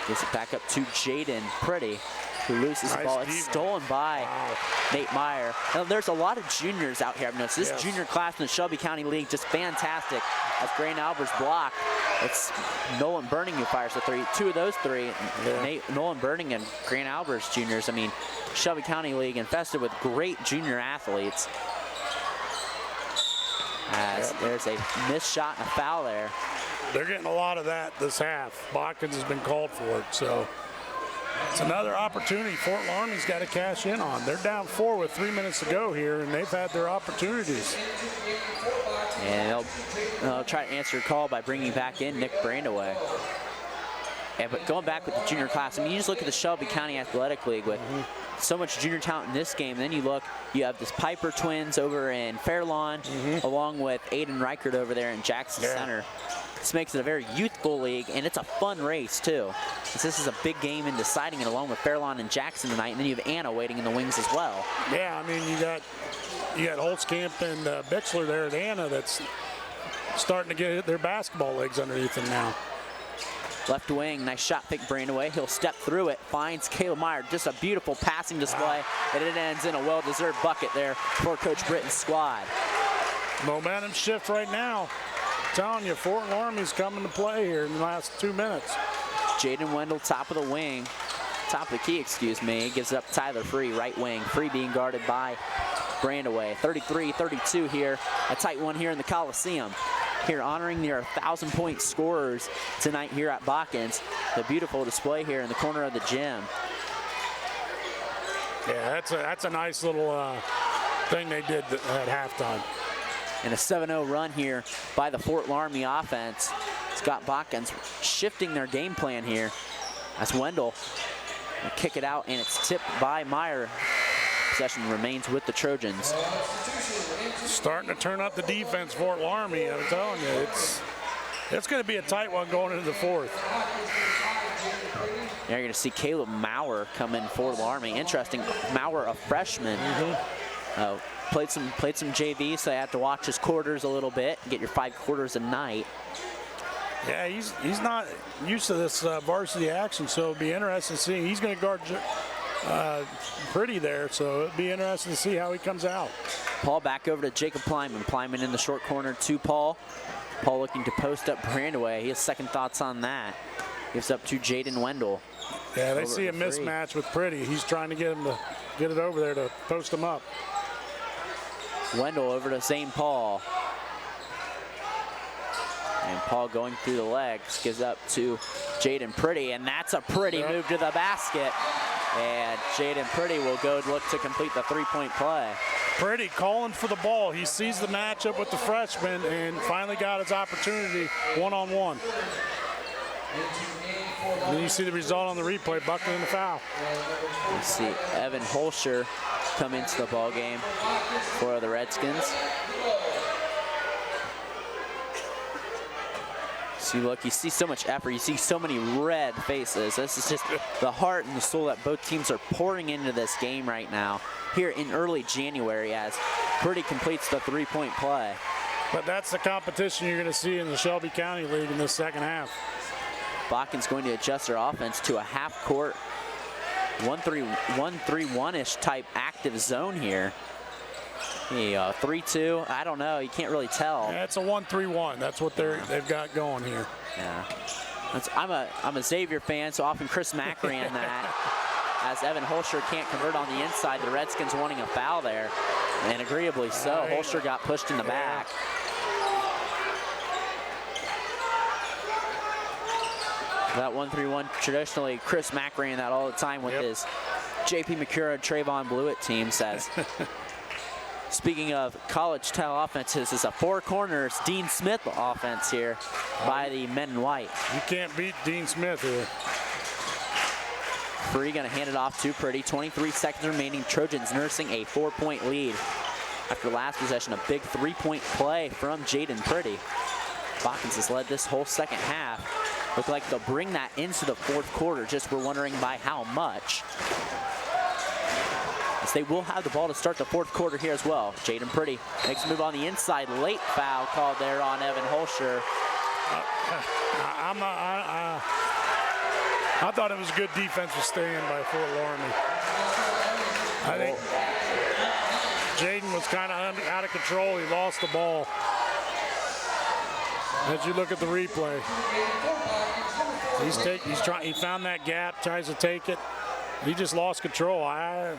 Gives it back up to Jaden Priddy, who loses the ball. It's stolen by Nate Meyer. Now, there's a lot of juniors out here. I've noticed this junior class in the Shelby County League just fantastic. As Grant Albert's block, it's Nolan Burning who fires the 3. 2 of those 3, Nolan Burning and Grant Albert's juniors. I mean, Shelby County League infested with great junior athletes. As there's a missed shot and a foul there.
They're getting a lot of that this half. Botkins has been called for it, so it's another opportunity Fort Loramie's got to cash in on. They're down 4 with 3 minutes to go here, and they've had their opportunities.
And they'll try to answer a call by bringing back in Nick Brandaway. But going back with the junior class, I mean, you just look at the Shelby County Athletic League with so much junior talent in this game. And then you look, you have this Piper twins over in Fairlawn, along with Aiden Reichert over there in Jackson Center. This makes it a very youthful league, and it's a fun race, too. This is a big game in deciding it, along with Fairlawn and Jackson tonight. And then you have Anna waiting in the wings as well.
Yeah, I mean, you got Holtzkamp and Bixler there at Anna that's starting to get their basketball legs underneath them now.
Left wing, nice shot pick Brandaway. He'll step through it, finds Caleb Meyer. Just a beautiful passing display, and it ends in a well-deserved bucket there for Coach Britton's squad.
Momentum shift right now. I'm telling you, Fort Loramie's coming to play here in the last 2 minutes.
Jaden Wendell, top of the key, excuse me. Gives it up to Tyler Free, right wing. Free being guarded by Brandaway. 33-32 here. A tight one here in the Coliseum. Here honoring their 1,000-point scorers tonight here at Botkins. The beautiful display here in the corner of the gym.
Yeah, that's a nice little thing they did at halftime.
And a 7-0 run here by the Fort Loramie offense. Scott Botkins shifting their game plan here. That's Wendell. Will kick it out, and it's tipped by Meyer. Possession remains with the Trojans.
Starting to turn up the defense, Fort Loramie. I'm telling you, it's going to be a tight one going into the fourth.
Now you're going to see Caleb Maurer come in for Loramie. Interesting, Maurer, a freshman. Played some JV, so I have to watch his quarters a little bit. Get your 5 quarters a night.
Yeah, he's not used to this varsity action, so it'll be interesting to see. He's going to guard Pretty there, so it'll be interesting to see how he comes out.
Paul back over to Jacob Plyman. Plyman in the short corner to Paul. Paul looking to post up Brandaway. He has second thoughts on that. Gives up to Jaden Wendell.
Yeah, they see a mismatch with Pretty. He's trying to get him to get it over there to post him up.
Wendell over to St. Paul. And Paul going through the legs, gives up to Jaden Pretty, and that's a pretty move to the basket. And Jaden Pretty will go look to complete the 3-point play.
Pretty calling for the ball. He sees the matchup with the freshman and finally got his opportunity one-on-one. And you see the result on the replay, buckling the foul.
You see Evan Holscher come into the ball game for the Redskins. See, look, you see so much effort. You see so many red faces. This is just the heart and the soul that both teams are pouring into this game right now, here in early January, as Pretty completes the 3-point play.
But that's the competition you're going to see in the Shelby County League in the second half.
Botkins going to adjust their offense to a half-court 1-3-1-ish type active zone here. 3-2, I don't know, you can't really tell.
Yeah, it's a 1-3-1. That's what they've got going here.
Yeah. I'm a Xavier fan, so often Chris Mack ran that. As Evan Holscher can't convert on the inside, the Redskins wanting a foul there, and agreeably so. Holscher got pushed in the back. That 1-3-1, traditionally, Chris Mack ran that all the time with his J.P. McCura, Trayvon Blewett team, says. Speaking of college-style offenses, this is a 4 corners Dean Smith offense here by the men in white.
You can't beat Dean Smith here.
Free going to hand it off to Pretty. 23 seconds remaining. Trojans nursing a 4-point lead. After last possession, a big 3-point play from Jaden Pretty. Botkins has led this whole second half. Look like they'll bring that into the fourth quarter. Just we're wondering by how much. As they will have the ball to start the fourth quarter here as well. Jaden Pretty makes a move on the inside. Late foul called there on Evan Holscher.
I thought it was a good defensive stand by Fort Loramie. I think Jaden was kind of out of control. He lost the ball. As you look at the replay, he found that gap, tries to take it. He just lost control.
You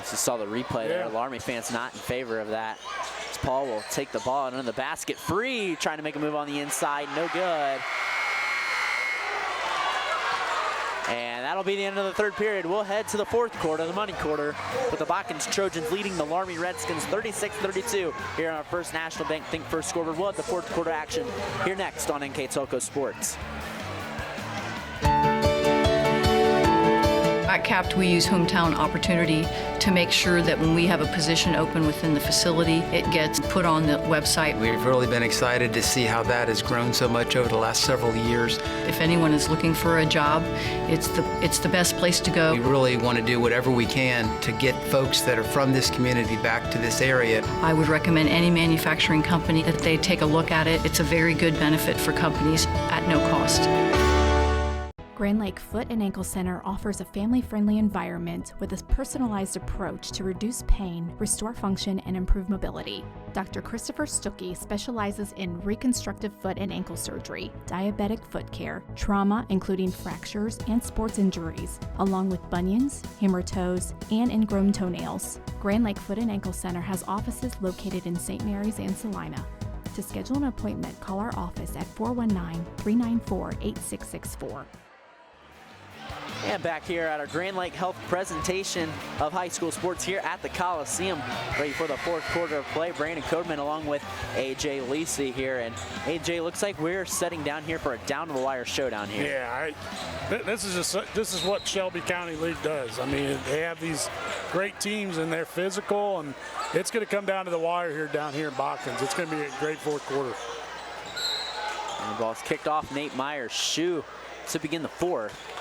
just saw the replay there. Loramie fans not in favor of that. As Paul will take the ball and under the basket. Free, trying to make a move on the inside. No good. And that'll be the end of the third period. We'll head to the fourth quarter, the money quarter, with the Botkins Trojans leading the Loramie Redskins 36-32 here on our First National Bank Think First scoreboard. We'll have the fourth quarter action here next on NKTelco Sports.
At CAPT, we use hometown opportunity to make sure that when we have a position open within the facility, it gets put on the website.
We've really been excited to see how that has grown so much over the last several years.
If anyone is looking for a job, it's the best place to go.
We really want to do whatever we can to get folks that are from this community back to this area.
I would recommend any manufacturing company that they take a look at it. It's a very good benefit for companies at no cost.
Grand Lake Foot and Ankle Center offers a family-friendly environment with a personalized approach to reduce pain, restore function, and improve mobility. Dr. Christopher Stuckey specializes in reconstructive foot and ankle surgery, diabetic foot care, trauma including fractures and sports injuries, along with bunions, hammer toes, and ingrown toenails. Grand Lake Foot and Ankle Center has offices located in St. Mary's and Salina. To schedule an appointment, call our office at 419-394-8664.
And back here at our Grand Lake Health presentation of high school sports here at the Coliseum, ready for the fourth quarter of play. Brandon Codeman along with AJ Lisi here. And AJ, looks like we're setting down here for a down-to-the-wire showdown here.
Yeah, this is what Shelby County League does. I mean, they have these great teams and they're physical, and it's going to come down to the wire here down here in Botkins. It's going to be a great fourth quarter.
And the ball's kicked off Nate Meyer's shoe to begin the fourth.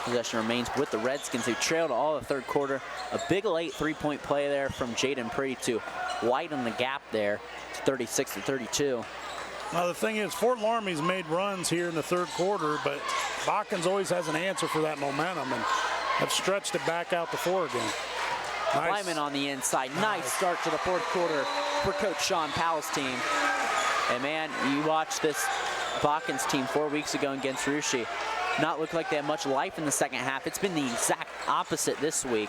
Possession remains with the Redskins, who trailed all the third quarter. A big late three-point play there from Jaden Pretty to widen the gap there to 36-32.
Now the thing is, Fort Loramie's made runs here in the third quarter, but Botkins always has an answer for that momentum and have stretched it back out to 4 again. Nice.
Lyman on the inside. Nice start to the fourth quarter for Coach Sean Powell's team. And man, you watched this Botkins team 4 weeks ago against Russia not look like they had much life in the second half. It's been the exact opposite this week.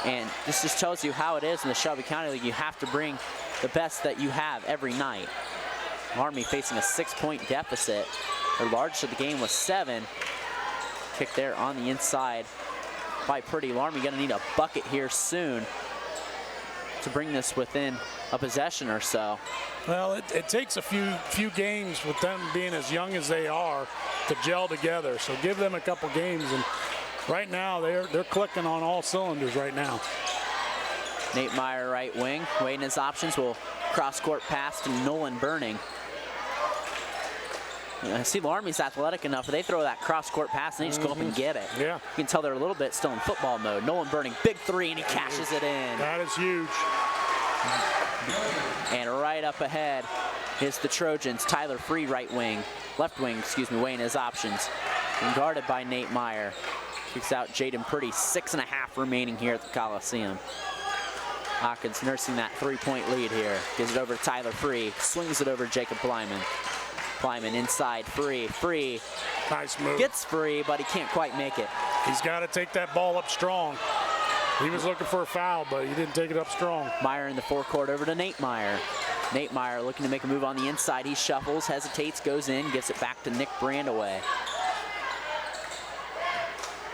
And this just tells you how it is in the Shelby County League. You have to bring the best that you have every night. Army facing a 6-point deficit. Their largest of the game was 7. Kick there on the inside by Pretty. Army gonna need a bucket here soon to bring this within a possession or so.
Well, it takes a few games with them being as young as they are to gel together. So give them a couple games, and right now they're clicking on all cylinders right now.
Nate Meyer right wing, weighing his options, will cross-court pass to Nolan Burning. I see Loramie's athletic enough, they throw that cross-court pass and they just go up and get it.
Yeah.
You can tell they're a little bit still in football mode. Nolan Burning, big three, and he cashes it in.
That is huge.
And right up ahead is the Trojans. Tyler Free, left wing, weighing his options. And guarded by Nate Meyer. Kicks out Jaden Pretty, 6.5 remaining here at the Coliseum. Hawkins nursing that 3-point lead here. Gives it over to Tyler Free, swings it over Jacob Plyman. Plyman inside, Free.
Nice move.
Gets Free, but he can't quite make it.
He's got to take that ball up strong. He was looking for a foul, but he didn't take it up strong.
Meyer in the forecourt over to Nate Meyer. Nate Meyer looking to make a move on the inside. He shuffles, hesitates, goes in, gives it back to Nick Brandaway.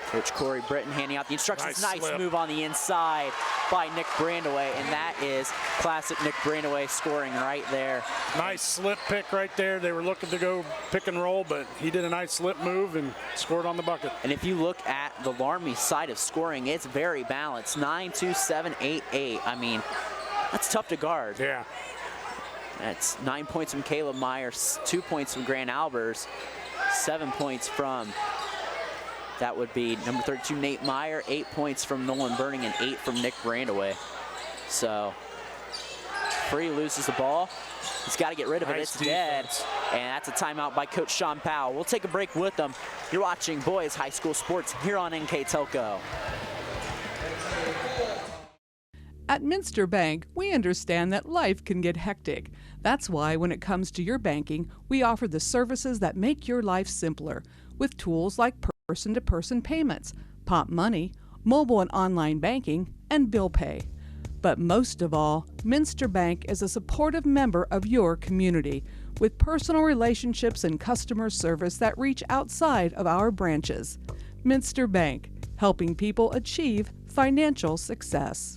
Coach Corey Britton handing out the instructions. Nice move on the inside by Nick Brandaway, and that is classic Nick Brandaway scoring right there.
Nice slip pick right there. They were looking to go pick and roll, but he did a nice slip move and scored on the bucket.
And if you look at the Loramie side of scoring, it's very balanced. 9-2, 7-8, 8. I mean, that's tough to guard.
Yeah.
That's 9 points from Caleb Myers, 2 points from Grant Albers, 7 points from, that would be number 32, Nate Meyer, 8 points from Nolan Burning, and 8 from Nick Brandaway. So, Free loses the ball. He's got to get rid of it. It's dead. And that's a timeout by Coach Sean Powell. We'll take a break with them. You're watching Boys High School Sports here on NKTelco.
At Minster Bank, we understand that life can get hectic. That's why when it comes to your banking, we offer the services that make your life simpler with tools like person-to-person payments, Pop Money, mobile and online banking, and bill pay. But most of all, Minster Bank is a supportive member of your community with personal relationships and customer service that reach outside of our branches. Minster Bank, helping people achieve financial success.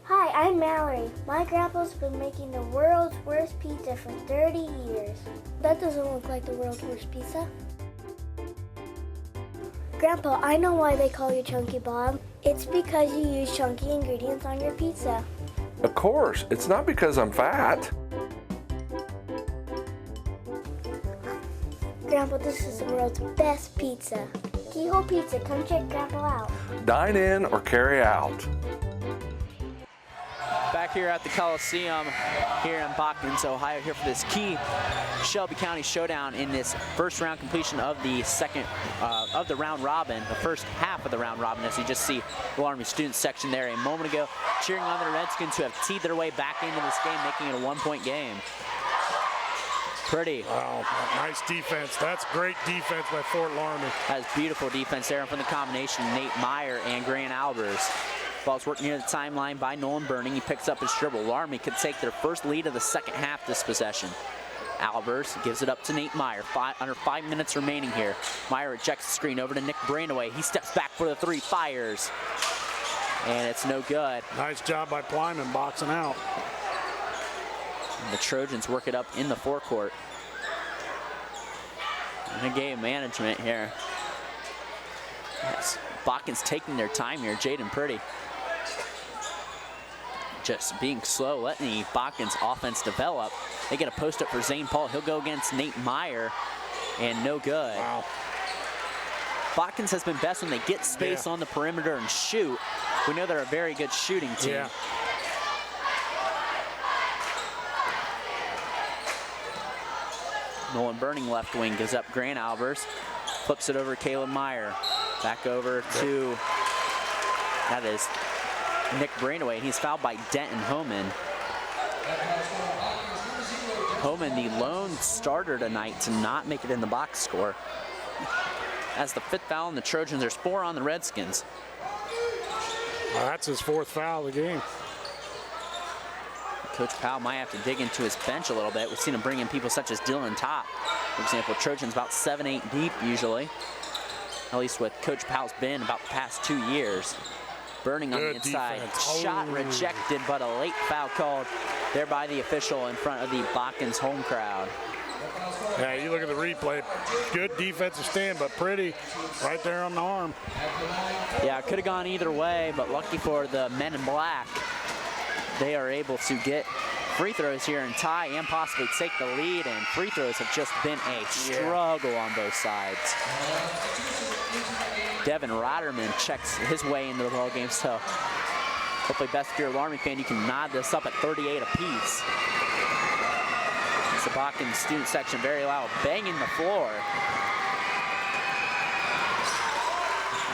Hi, I'm Mallory. My grandpa's been making the world's worst pizza for 30 years. That doesn't look like the world's worst pizza. Grandpa, I know why they call you Chunky Bob. It's because you use chunky ingredients on your pizza.
Of course, it's not because I'm fat.
Grandpa, this is the world's best pizza. Keyhole Pizza, come check Grandpa out.
Dine in or carry out.
Back here at the Coliseum here in Botkins, Ohio, here for this key Shelby County showdown in this first round completion of the of the round robin, the first half of the round robin, as you just see the Loramie students section there a moment ago, cheering on the Redskins who have teed their way back into this game, making it a 1-point game. Pretty.
Wow, nice defense. That's great defense by Fort Loramie.
That's beautiful defense there from the combination of Nate Meyer and Grant Albers. Ball's working near the timeline by Nolan Burning. He picks up his dribble. Loramie could take their first lead of the second half this possession. Albers gives it up to Nate Meyer. Under 5 minutes remaining here. Meyer rejects the screen over to Nick Brainaway. He steps back for the three, fires. And it's no good.
Nice job by Plyman boxing out.
And the Trojans work it up in the forecourt. And a game management here. Yes, Botkins taking their time here. Jaden Priddy just being slow, letting the Botkins offense develop. They get a post up for Zane Paul. He'll go against Nate Meyer, and no good.
Wow.
Botkins has been best when they get space on the perimeter and shoot. We know they're a very good shooting team.
Yeah.
Nolan Burning left wing gives up Grant Albers. Flips it over to Caleb Meyer. Back over to, that is Nick Brainaway, and he's fouled by Denton Homan. Homan, the lone starter tonight to not make it in the box score. That's the 5th foul on the Trojans. There's 4 on the Redskins.
Well, that's his 4th foul of the game.
Coach Powell might have to dig into his bench a little bit. We've seen him bring in people such as Dylan Topp. For example, Trojans about 7-8 deep usually. At least with Coach Powell's been about the past 2 years. Burning on the inside. Shot rejected, but a late foul called there by the official in front of the Botkins home crowd.
Yeah, you look at the replay. Good defensive stand, but Priddy right there on the arm.
Yeah, it could have gone either way, but lucky for the men in black, they are able to get free throws here and tie and possibly take the lead, and free throws have just been a struggle on both sides. Devin Rotterman checks his way into the ball game, so hopefully, best if you're a Loramie fan, you can nod this up at 38 apiece. It's the Botkins student section very loud, banging the floor.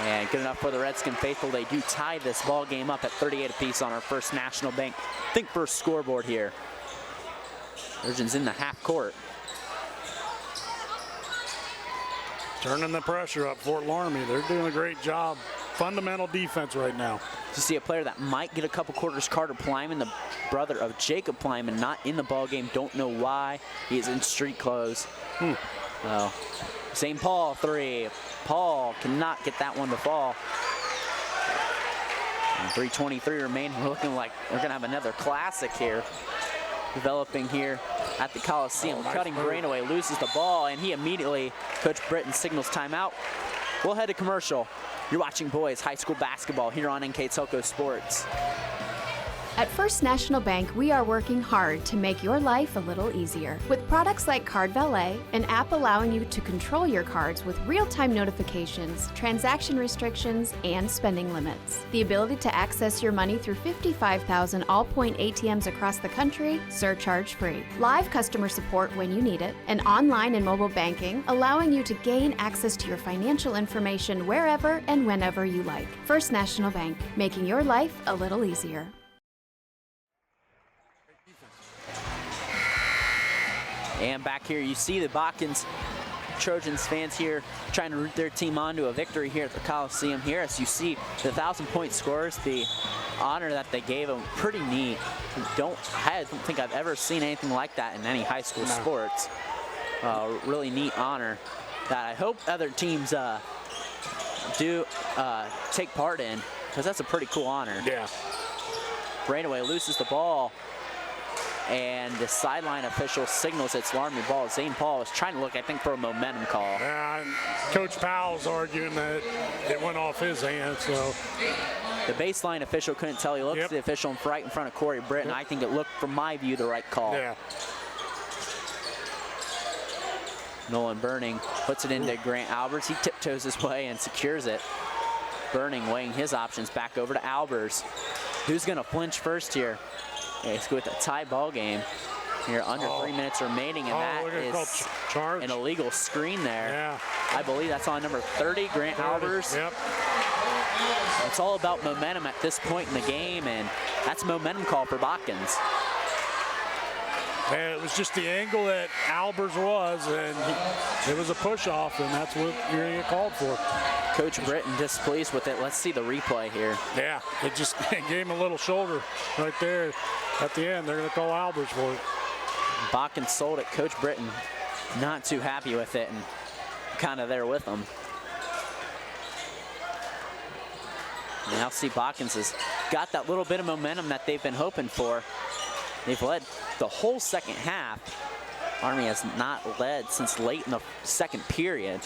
And good enough for the Redskin faithful. They do tie this ball game up at 38 apiece on our first National Bank Think First scoreboard here. Trojans in the half court.
Turning the pressure up, Fort Loramie. They're doing a great job. Fundamental defense right now.
To see a player that might get a couple quarters, Carter Plyman, the brother of Jacob Plyman, not in the ball game. Don't know why. He is in street clothes. Oh. St. Paul 3. Paul cannot get that one to fall. And 3:23 remaining. We're looking like we're going to have another classic here developing here at the Coliseum. Cutting Brainaway loses the ball, and he immediately, Coach Britton signals timeout. We'll head to commercial. You're watching boys high school basketball here on NKTelco Sports.
At First National Bank, we are working hard to make your life a little easier. With products like Card Valet, an app allowing you to control your cards with real-time notifications, transaction restrictions, and spending limits. The ability to access your money through 55,000 all-point ATMs across the country, surcharge-free. Live customer support when you need it, and online and mobile banking, allowing you to gain access to your financial information wherever and whenever you like. First National Bank, making your life a little easier.
And back here, you see the Botkins Trojans fans here trying to root their team on to a victory here at the Coliseum here. As you see the 1,000-point scorers, the honor that they gave them, pretty neat. I don't think I've ever seen anything like that in any high school sports. Really neat honor that I hope other teams do take part in, because that's a pretty cool honor.
Yeah.
Brainaway loses the ball, and the sideline official signals it's Loramie ball. Zane Paul was trying to look, I think, for a momentum call.
Yeah, Coach Powell's arguing that it went off his hand, so.
The baseline official couldn't tell. He looked at the official right in front of Corey Britton. I think it looked, from my view, the right call.
Yeah.
Nolan Burning puts it into Grant Albers. He tiptoes his way and secures it. Burning weighing his options back over to Albers. Who's going to flinch first here? Yeah, let's go with a tie ball game. Here under 3 minutes remaining, and that is an illegal screen there.
Yeah.
I believe that's on number 30, Grant Albers.
Yep.
It's all about momentum at this point in the game, and that's a momentum call for Botkins.
And it was just the angle that Albers was, and it was a push-off, and that's what you're going to get called for.
Coach Britton displeased with it. Let's see the replay here.
Yeah, it just gave him a little shoulder right there at the end. They're going to call Albers for it.
Botkins sold it. Coach Britton not too happy with it and kind of there with them. Now see Botkins has got that little bit of momentum that they've been hoping for. They've led the whole second half. Army has not led since late in the second period.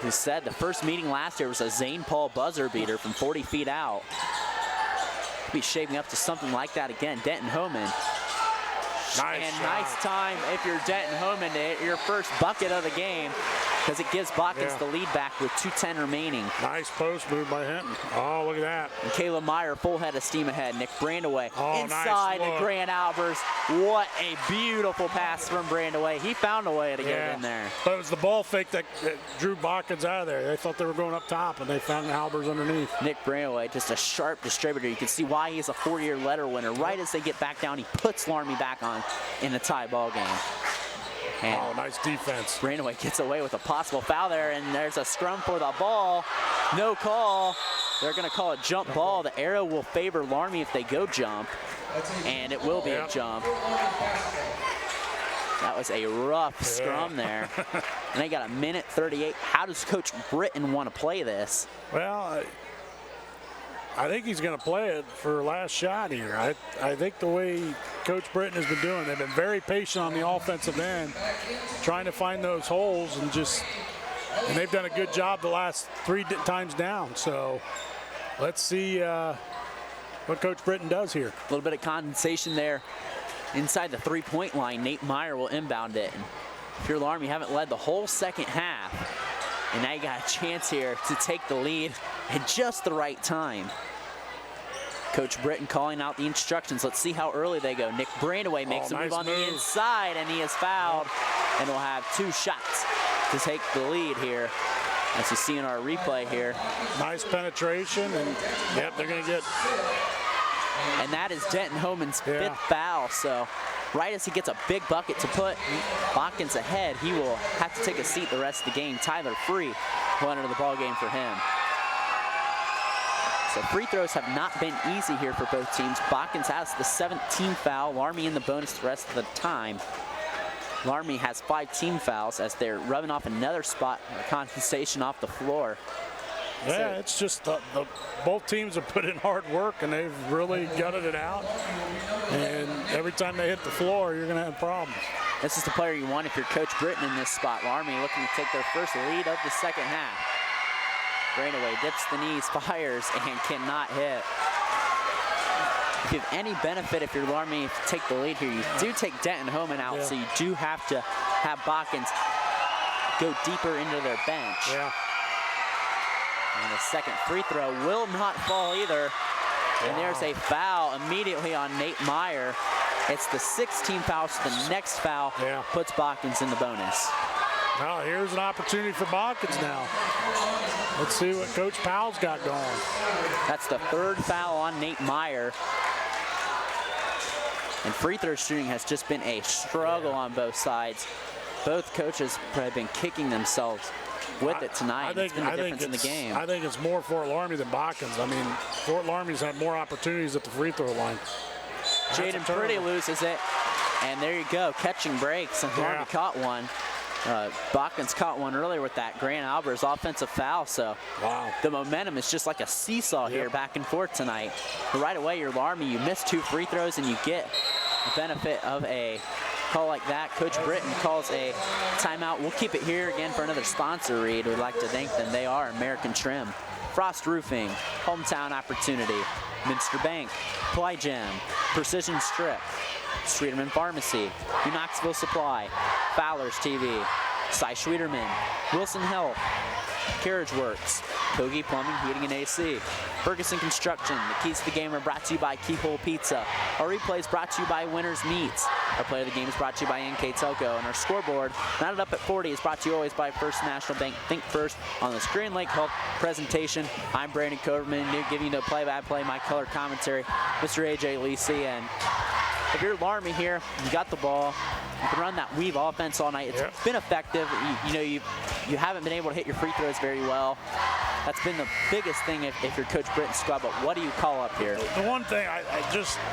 He said the first meeting last year was a Zane Paul buzzer beater from 40 feet out. Be shaping up to something like that again. Denton Homan. Nice time if you're Denton Homan to hit your first bucket of the game, because it gives Botkins the lead back with 2:10 remaining.
Nice post move by Hinton. Oh, look at that.
And Caleb Meyer, full head of steam ahead. Nick Brandaway inside
nice
to Grant Albers. What a beautiful pass from Brandaway. He found a way to get in there.
But it was the ball fake that drew Botkins out of there. They thought they were going up top, and they found Albers underneath.
Nick Brandaway, just a sharp distributor. You can see why he's a 4-year letter winner. Right as they get back down, he puts Loramie back on in a tie ball game. And
nice defense.
Brandaway gets away with a possible foul there, and there's a scrum for the ball. No call. They're going to call a jump ball. The arrow will favor Loramie if they go jump, and it will be a jump. That was a rough scrum there. And they got a minute 38. How does Coach Britton want to play this?
Well, I think he's going to play it for last shot here. I think the way Coach Britton has been doing, they've been very patient on the offensive end, trying to find those holes, and they've done a good job the last 3 times down. So let's see what Coach Britton does here.
A little bit of condensation there inside the 3-point line. Nate Meyer will inbound it. And if you're Loramie, you haven't led the whole second half, and now you got a chance here to take the lead at just the right time. Coach Britton calling out the instructions. Let's see how early they go. Nick Brandaway makes a move on the inside, and he is fouled, and will have 2 shots to take the lead here, as you see in our replay here.
Nice penetration, and they're going to get.
And that is Denton Homan's 5th foul. So right as he gets a big bucket to put Botkins ahead, he will have to take a seat the rest of the game. Tyler Free will enter the ball game for him. So free throws have not been easy here for both teams. Botkins has the 17th foul. Loramie in the bonus the rest of the time. Loramie has 5 team fouls as they're rubbing off another spot, condensation off the floor.
Yeah, it's just both teams have put in hard work, and they've really gutted it out. And every time they hit the floor, you're going to have problems.
This is the player you want if you're Coach Britton in this spot. Loramie looking to take their first lead of the second half. Brandaway dips the knees, fires, and cannot hit. If you have any benefit if you're Loramie to take the lead here, you do take Denton Homan out, so you do have to have Botkins go deeper into their bench. And the second free throw will not fall either. And there's a foul immediately on Nate Meyer. It's the 16th foul, so the next foul puts Botkins in the bonus.
Well, here's an opportunity for Botkins now. Let's see what Coach Powell's got going.
That's the 3rd foul on Nate Meyer. And free throw shooting has just been a struggle on both sides. Both coaches have been kicking themselves with it tonight. It's been the difference in the game.
I think it's more Fort Loramie than Botkins. I mean, Fort Loramie's had more opportunities at the free throw line.
Jaden Pretty loses it. And there you go, catching breaks, and Loramie caught one. Botkins caught one earlier with that Grant Albers offensive foul, so the momentum is just like a seesaw here back and forth tonight. But right away, you're Loramie, you miss 2 free throws and you get the benefit of a call like that. Coach Britton calls a timeout. We'll keep it here again for another sponsor read. We'd like to thank them. They are American Trim, Frost Roofing, Hometown Opportunity, Minster Bank, Ply Gym, Precision Strip, Streeterman Pharmacy, New Knoxville Supply, Fowler's TV, Cy Schwederman, Wilson Health, Carriage Works, Kogi Plumbing, Heating and AC, Ferguson Construction. The keys to the game are brought to you by Keyhole Pizza. Our replay is brought to you by Winners Meats. Our play of the game is brought to you by NKTelco. And our scoreboard, mounted up at 40, is brought to you always by First National Bank. Think first on this Green Lake Health presentation. I'm Brandon Coverman, giving you the play-by-play, my color commentary, Mr. AJ Lisi. And if you're Loramie here, you got the ball, you can run that weave offense all night. It's been effective. You haven't been able to hit your free throws very well. That's been the biggest thing if you're Coach Britton's squad, but what do you call up here?
The one thing,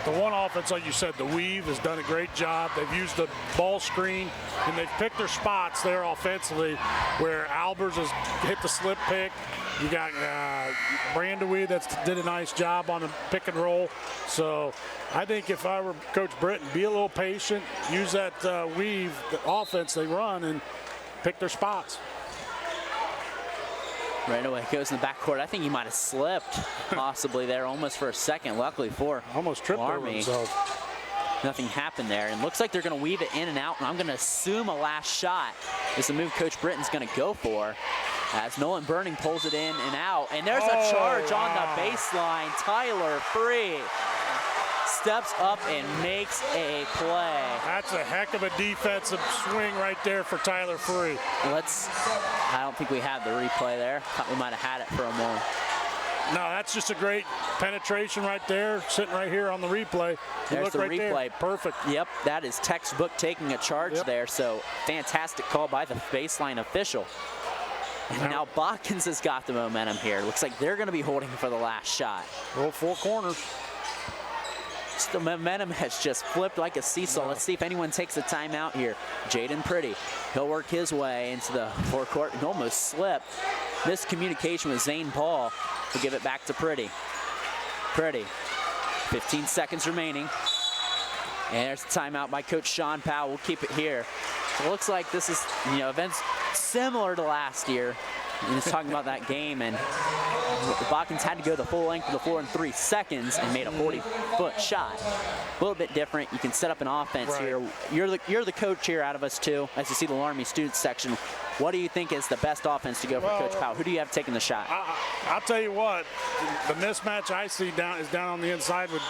the one offense, like you said, the weave has done a great job. They've used the ball screen, and they've picked their spots there offensively where Albers has hit the slip pick. You got Brandewie that's did a nice job on the pick and roll. So I think if I were Coach Britton, be a little patient, use that weave, the offense they run, and pick their spots.
Right away goes in the backcourt. I think he might have slipped possibly there almost for a second. Luckily for
almost tripped over himself.
Nothing happened there. And looks like they're going to weave it in and out. And I'm going to assume a last shot is the move Coach Britton's going to go for. As Nolan Burning pulls it in and out. And there's a charge on the baseline. Tyler Free steps up and makes a play.
That's a heck of a defensive swing right there for Tyler Free.
I don't think we have the replay there. Thought we might have had it for a moment.
No, that's just a great penetration right there, sitting right here on the replay.
There's the
right
replay.
There. Perfect.
Yep, that is textbook taking a charge there. So fantastic call by the baseline official. And now Botkins has got the momentum here. Looks like they're going to be holding for the last shot.
Roll four corners.
The momentum has just flipped like a seesaw. Let's see if anyone takes a timeout here. Jaden Pretty, he'll work his way into the forecourt and almost slipped. Miscommunication with Zane Paul. We'll give it back to Pretty. Pretty, 15 seconds remaining. And there's a timeout by Coach Sean Powell. We'll keep it here. So it looks like this is, events similar to last year. And it's talking about that game, and the Botkins had to go the full length of the floor in 3 seconds and made a 40-foot shot. A little bit different. You can set up an offense here. You're the coach here out of us two, as you see the Loramie student section. What do you think is the best offense to go for Coach Powell? Who do you have taking the shot?
I'll tell you what, the mismatch I see is down on the inside with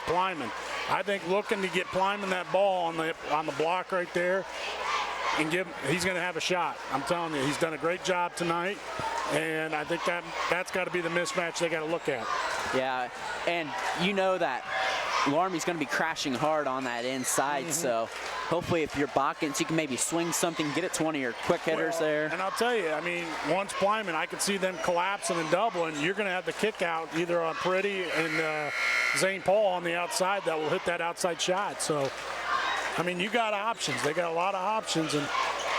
Plyman. I think looking to get Plyman that ball on the block right there, and he's going to have a shot. I'm telling you, he's done a great job tonight, and I think that's got to be the mismatch they got to look at.
Yeah, and you know that Loramie's going to be crashing hard on that inside, so hopefully if you're Botkins, you can maybe swing something, get it to one of your quick hitters there.
And I'll tell you, I mean, once Plyman, I could see them collapsing and doubling. You're going to have the kick out either on Pretty and Zane Paul on the outside that will hit that outside shot. So, I mean, you got options. They got a lot of options, and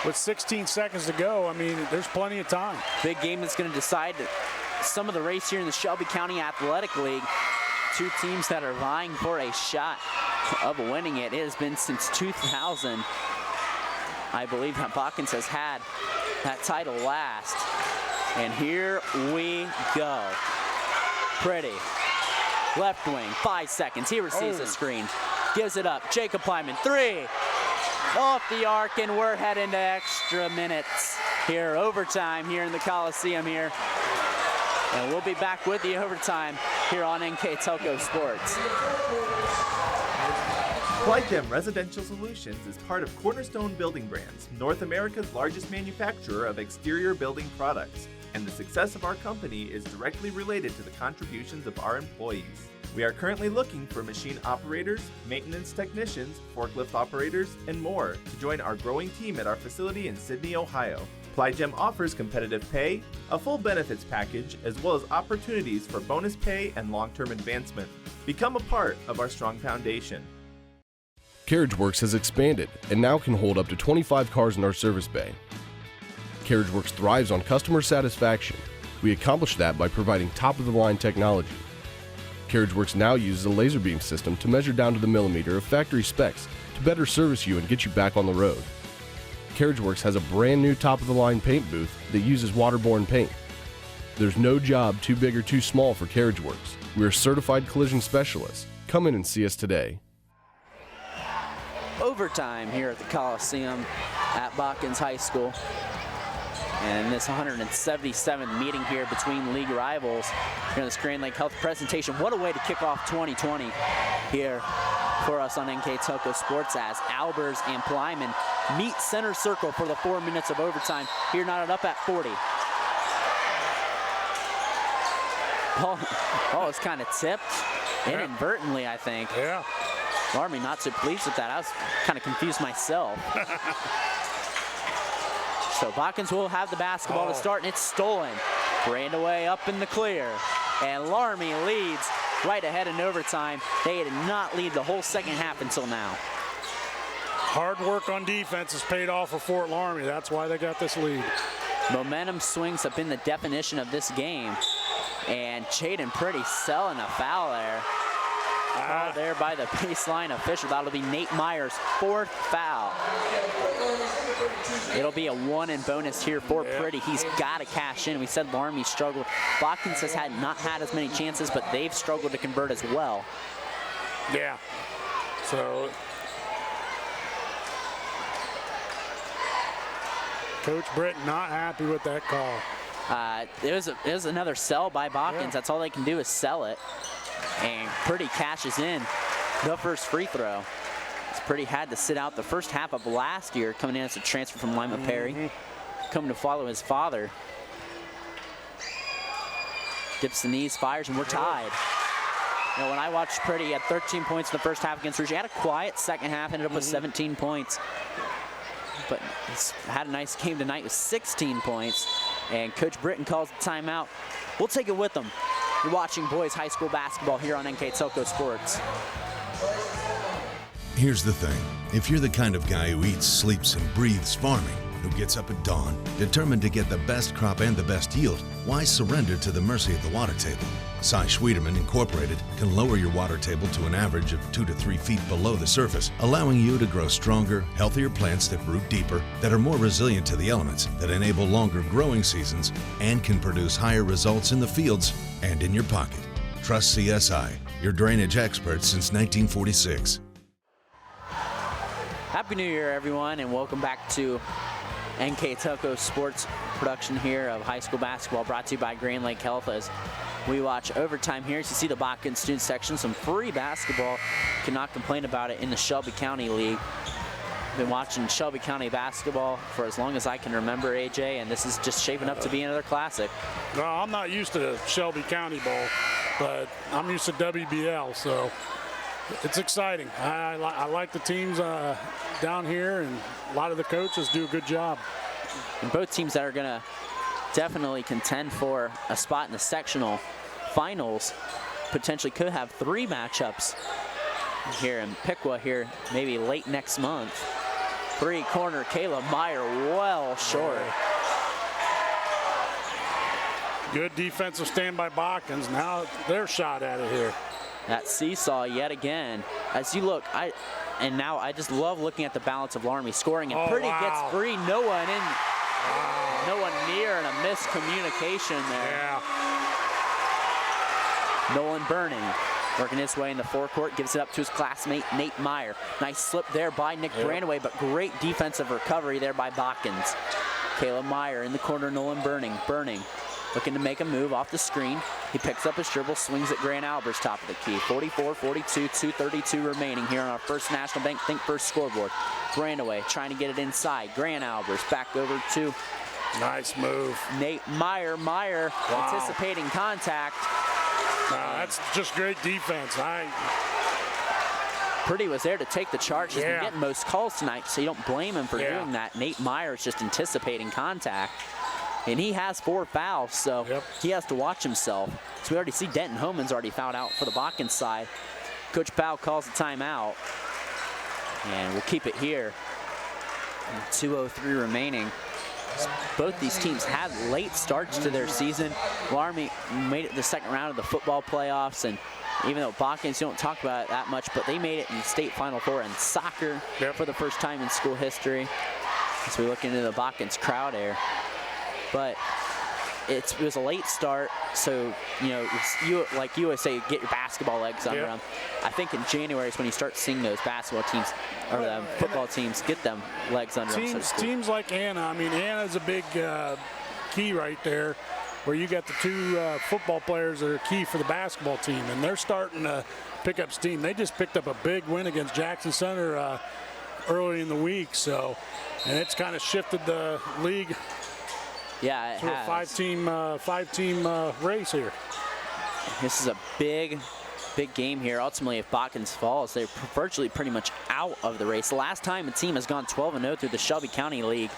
with 16 seconds to go, I mean, there's plenty of time.
Big game that's going to decide some of the race here in the Shelby County Athletic League. Two teams that are vying for a shot of winning it. It has been since 2000, I believe, that Botkins has had that title last. And here we go. Pretty. Left wing, 5 seconds. He receives a screen. Gives it up. Jacob Plyman, 3. Off the arc, and we're heading to extra minutes here. Overtime here in the Coliseum here. And we'll be back with the overtime here on NKTelco Sports.
Plygem Residential Solutions is part of Cornerstone Building Brands, North America's largest manufacturer of exterior building products. And the success of our company is directly related to the contributions of our employees. We are currently looking for machine operators, maintenance technicians, forklift operators, and more to join our growing team at our facility in Sydney, Ohio. Plygem offers competitive pay, a full benefits package, as well as opportunities for bonus pay and long-term advancement. Become a part of our strong foundation.
CarriageWorks has expanded and now can hold up to 25 cars in our service bay. CarriageWorks thrives on customer satisfaction. We accomplish that by providing top-of-the-line technology. CarriageWorks now uses a laser beam system to measure down to the millimeter of factory specs to better service you and get you back on the road. CarriageWorks has a brand new top-of-the-line paint booth that uses waterborne paint. There's no job too big or too small for CarriageWorks. We're certified collision specialists. Come in and see us today.
Overtime here at the Coliseum at Botkins High School. And this 177th meeting here between league rivals here in this Grand Lake Health presentation. What a way to kick off 2020 here for us on NKTelco Sports, as Albers and Plyman meet center circle for the 4 minutes of overtime. Here knotted up at 40. Ball is kind of tipped inadvertently, I think.
Yeah.
Loramie not so pleased with that. I was kind of confused myself. So Botkins will have the basketball to start, and it's stolen. Brandaway up in the clear. And Loramie leads right ahead in overtime. They did not lead the whole second half until now.
Hard work on defense has paid off for Fort Loramie. That's why they got this lead.
Momentum swings have been the definition of this game. And Jaden Pretty selling a foul there. Called there by the baseline official. That'll be Nate Meyer's 4th foul. It'll be a 1 in bonus here for Pretty. He's got to cash in. We said Loramie struggled. Botkins has not had as many chances, but they've struggled to convert as well.
Yeah. So Coach Britt not happy with that call.
It was another sell by Botkins. That's all they can do is sell it. And Pretty cashes in the first free throw. Pretty had to sit out the first half of last year, coming in as a transfer from Lima Perry, coming to follow his father. Dips the knees, fires, and we're tied. You know, when I watched Pretty, he had 13 points in the first half against Rouge. He had a quiet second half, ended up with 17 points. But he's had a nice game tonight with 16 points. And Coach Britton calls the timeout. We'll take it with them. You're watching boys high school basketball here on NKTelco Sports.
Here's the thing. If you're the kind of guy who eats, sleeps, and breathes farming, who gets up at dawn, determined to get the best crop and the best yield, why surrender to the mercy of the water table? Cy Schwiederman Incorporated can lower your water table to an average of 2 to 3 feet below the surface, allowing you to grow stronger, healthier plants that root deeper, that are more resilient to the elements, that enable longer growing seasons, and can produce higher results in the fields and in your pocket. Trust CSI, your drainage experts since 1946.
Happy New Year, everyone, and welcome back to NKTelco Sports production here of high school basketball, brought to you by Grand Lake Health. As we watch overtime here, as you see the Botkins student section, some free basketball. Cannot complain about it in the Shelby County League. Been watching Shelby County basketball for as long as I can remember, AJ, and this is just shaping up to be another classic.
No, I'm not used to Shelby County ball, but I'm used to WBL, so it's exciting. I like the teams down here, and a lot of the coaches do a good job.
And both teams that are going to definitely contend for a spot in the sectional finals potentially could have 3 matchups here in Piqua here maybe late next month. 3-corner, Kayla Meyer well short.
Good defensive stand by Botkins. Now their shot at it here.
That seesaw yet again. As you look, I just love looking at the balance of Loramie scoring, and Pretty gets free. No one in, no one near, and a miscommunication there.
Yeah.
Nolan Burning working his way in the forecourt, gives it up to his classmate Nate Meyer. Nice slip there by Nick Brandaway, but great defensive recovery there by Botkins. Kayla Meyer in the corner, Nolan Burning. Looking to make a move off the screen. He picks up his dribble, swings at Grant Albers, top of the key. 44-42, 2:32 remaining here on our First National Bank Think First scoreboard. Brandaway trying to get it inside. Grant Albers back over to
nice move.
Nate Meyer. Anticipating contact.
That's just great defense.
Pretty was there to take the charge. He's been getting most calls tonight, so you don't blame him for doing that. Nate Meyer is just anticipating contact. And he has 4 fouls, so he has to watch himself. So we already see Denton Homan's already fouled out for the Botkins side. Coach Powell calls the timeout. And we'll keep it here. 2:03 remaining. Both these teams had late starts to their season. Loramie made it to the second round of the football playoffs, and even though Botkins, you don't talk about it that much, but they made it in the state Final Four in soccer for the first time in school history. As we look into the Botkins crowd here. But it was a late start, so like you always say, get your basketball legs under them. I think in January is when you start seeing those basketball teams or the football teams get them legs under them.
Teams like Anna. I mean, Anna's a big key right there, where you got the 2 football players that are key for the basketball team, and they're starting to pick up steam. They just picked up a big win against Jackson Center early in the week, and it's kind of shifted the league.
Yeah, it
has. A 5-team race here.
This is a big game here. Ultimately, if Botkins falls, they're virtually pretty much out of the race. The last time a team has gone 12-0 through the Shelby County League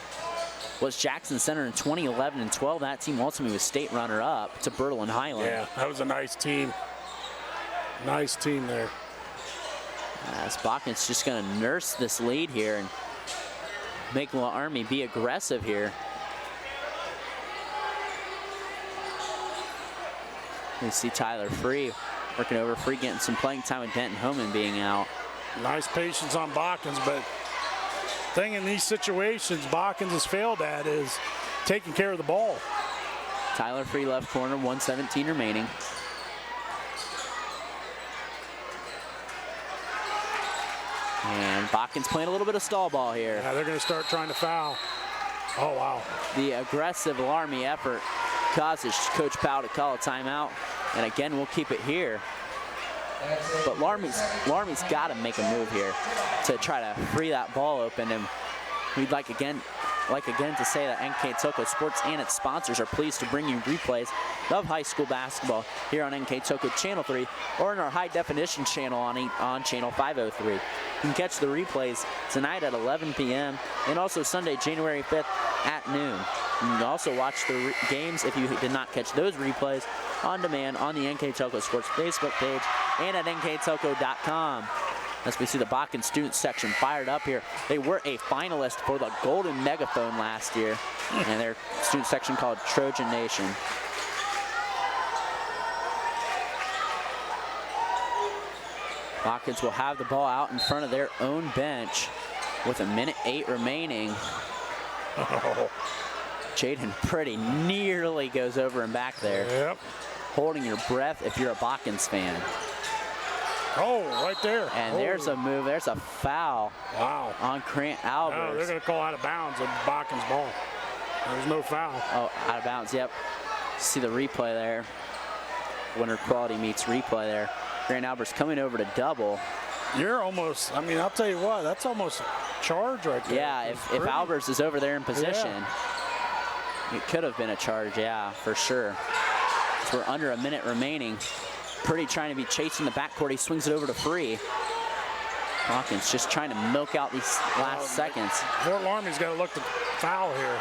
was Jackson Center in 2011 and 12. That team ultimately was state runner-up to Bertle and Highland.
Yeah, that was a nice team. Nice team there.
As Botkins just going to nurse this lead here and make Loramie be aggressive here. We see Tyler Free working over Free, getting some playing time with Denton Homan being out.
Nice patience on Botkins, but thing in these situations Botkins has failed at is taking care of the ball.
Tyler Free left corner, 1:17 remaining. And Botkins playing a little bit of stall ball here.
Yeah, they're going to start trying to foul. Oh, wow.
The aggressive Loramie effort causes Coach Powell to call a timeout. And again, we'll keep it here. But Loramie's got to make a move here to try to free that ball open. And we'd like again to say that NKTelco Sports and its sponsors are pleased to bring you replays of high school basketball here on NKTelco Channel 3 or in our high definition channel on Channel 503. You can catch the replays tonight at 11 p.m. and also Sunday, January 5th at noon. You can also watch the games if you did not catch those replays on demand on the NKTelco Sports Facebook page and at nktelco.com. As we see the Botkins student section fired up here. They were a finalist for the Golden Megaphone last year, and their student section called Trojan Nation. Botkins will have the ball out in front of their own bench with 1:08 remaining.
Oh.
Jaden Pretty nearly goes over and back there.
Yep.
Holding your breath if you're a Botkins fan.
Oh, right there.
And there's a move. There's a foul.
Wow.
On Grant Albers.
No, they're going to call out of bounds of Botkins' ball. There's no foul.
Oh, out of bounds, yep. See the replay there. Winter Quality meets replay there. Grant Albers coming over to double.
You're almost, I mean, I'll tell you what, that's almost a charge right there.
Yeah, if Albers is over there in position, it could have been a charge, yeah, for sure. So we're under 1 minute remaining. Pretty trying to be chasing the backcourt. He swings it over to Free. Botkins just trying to milk out these last seconds.
Fort Loramie's got to look to foul here.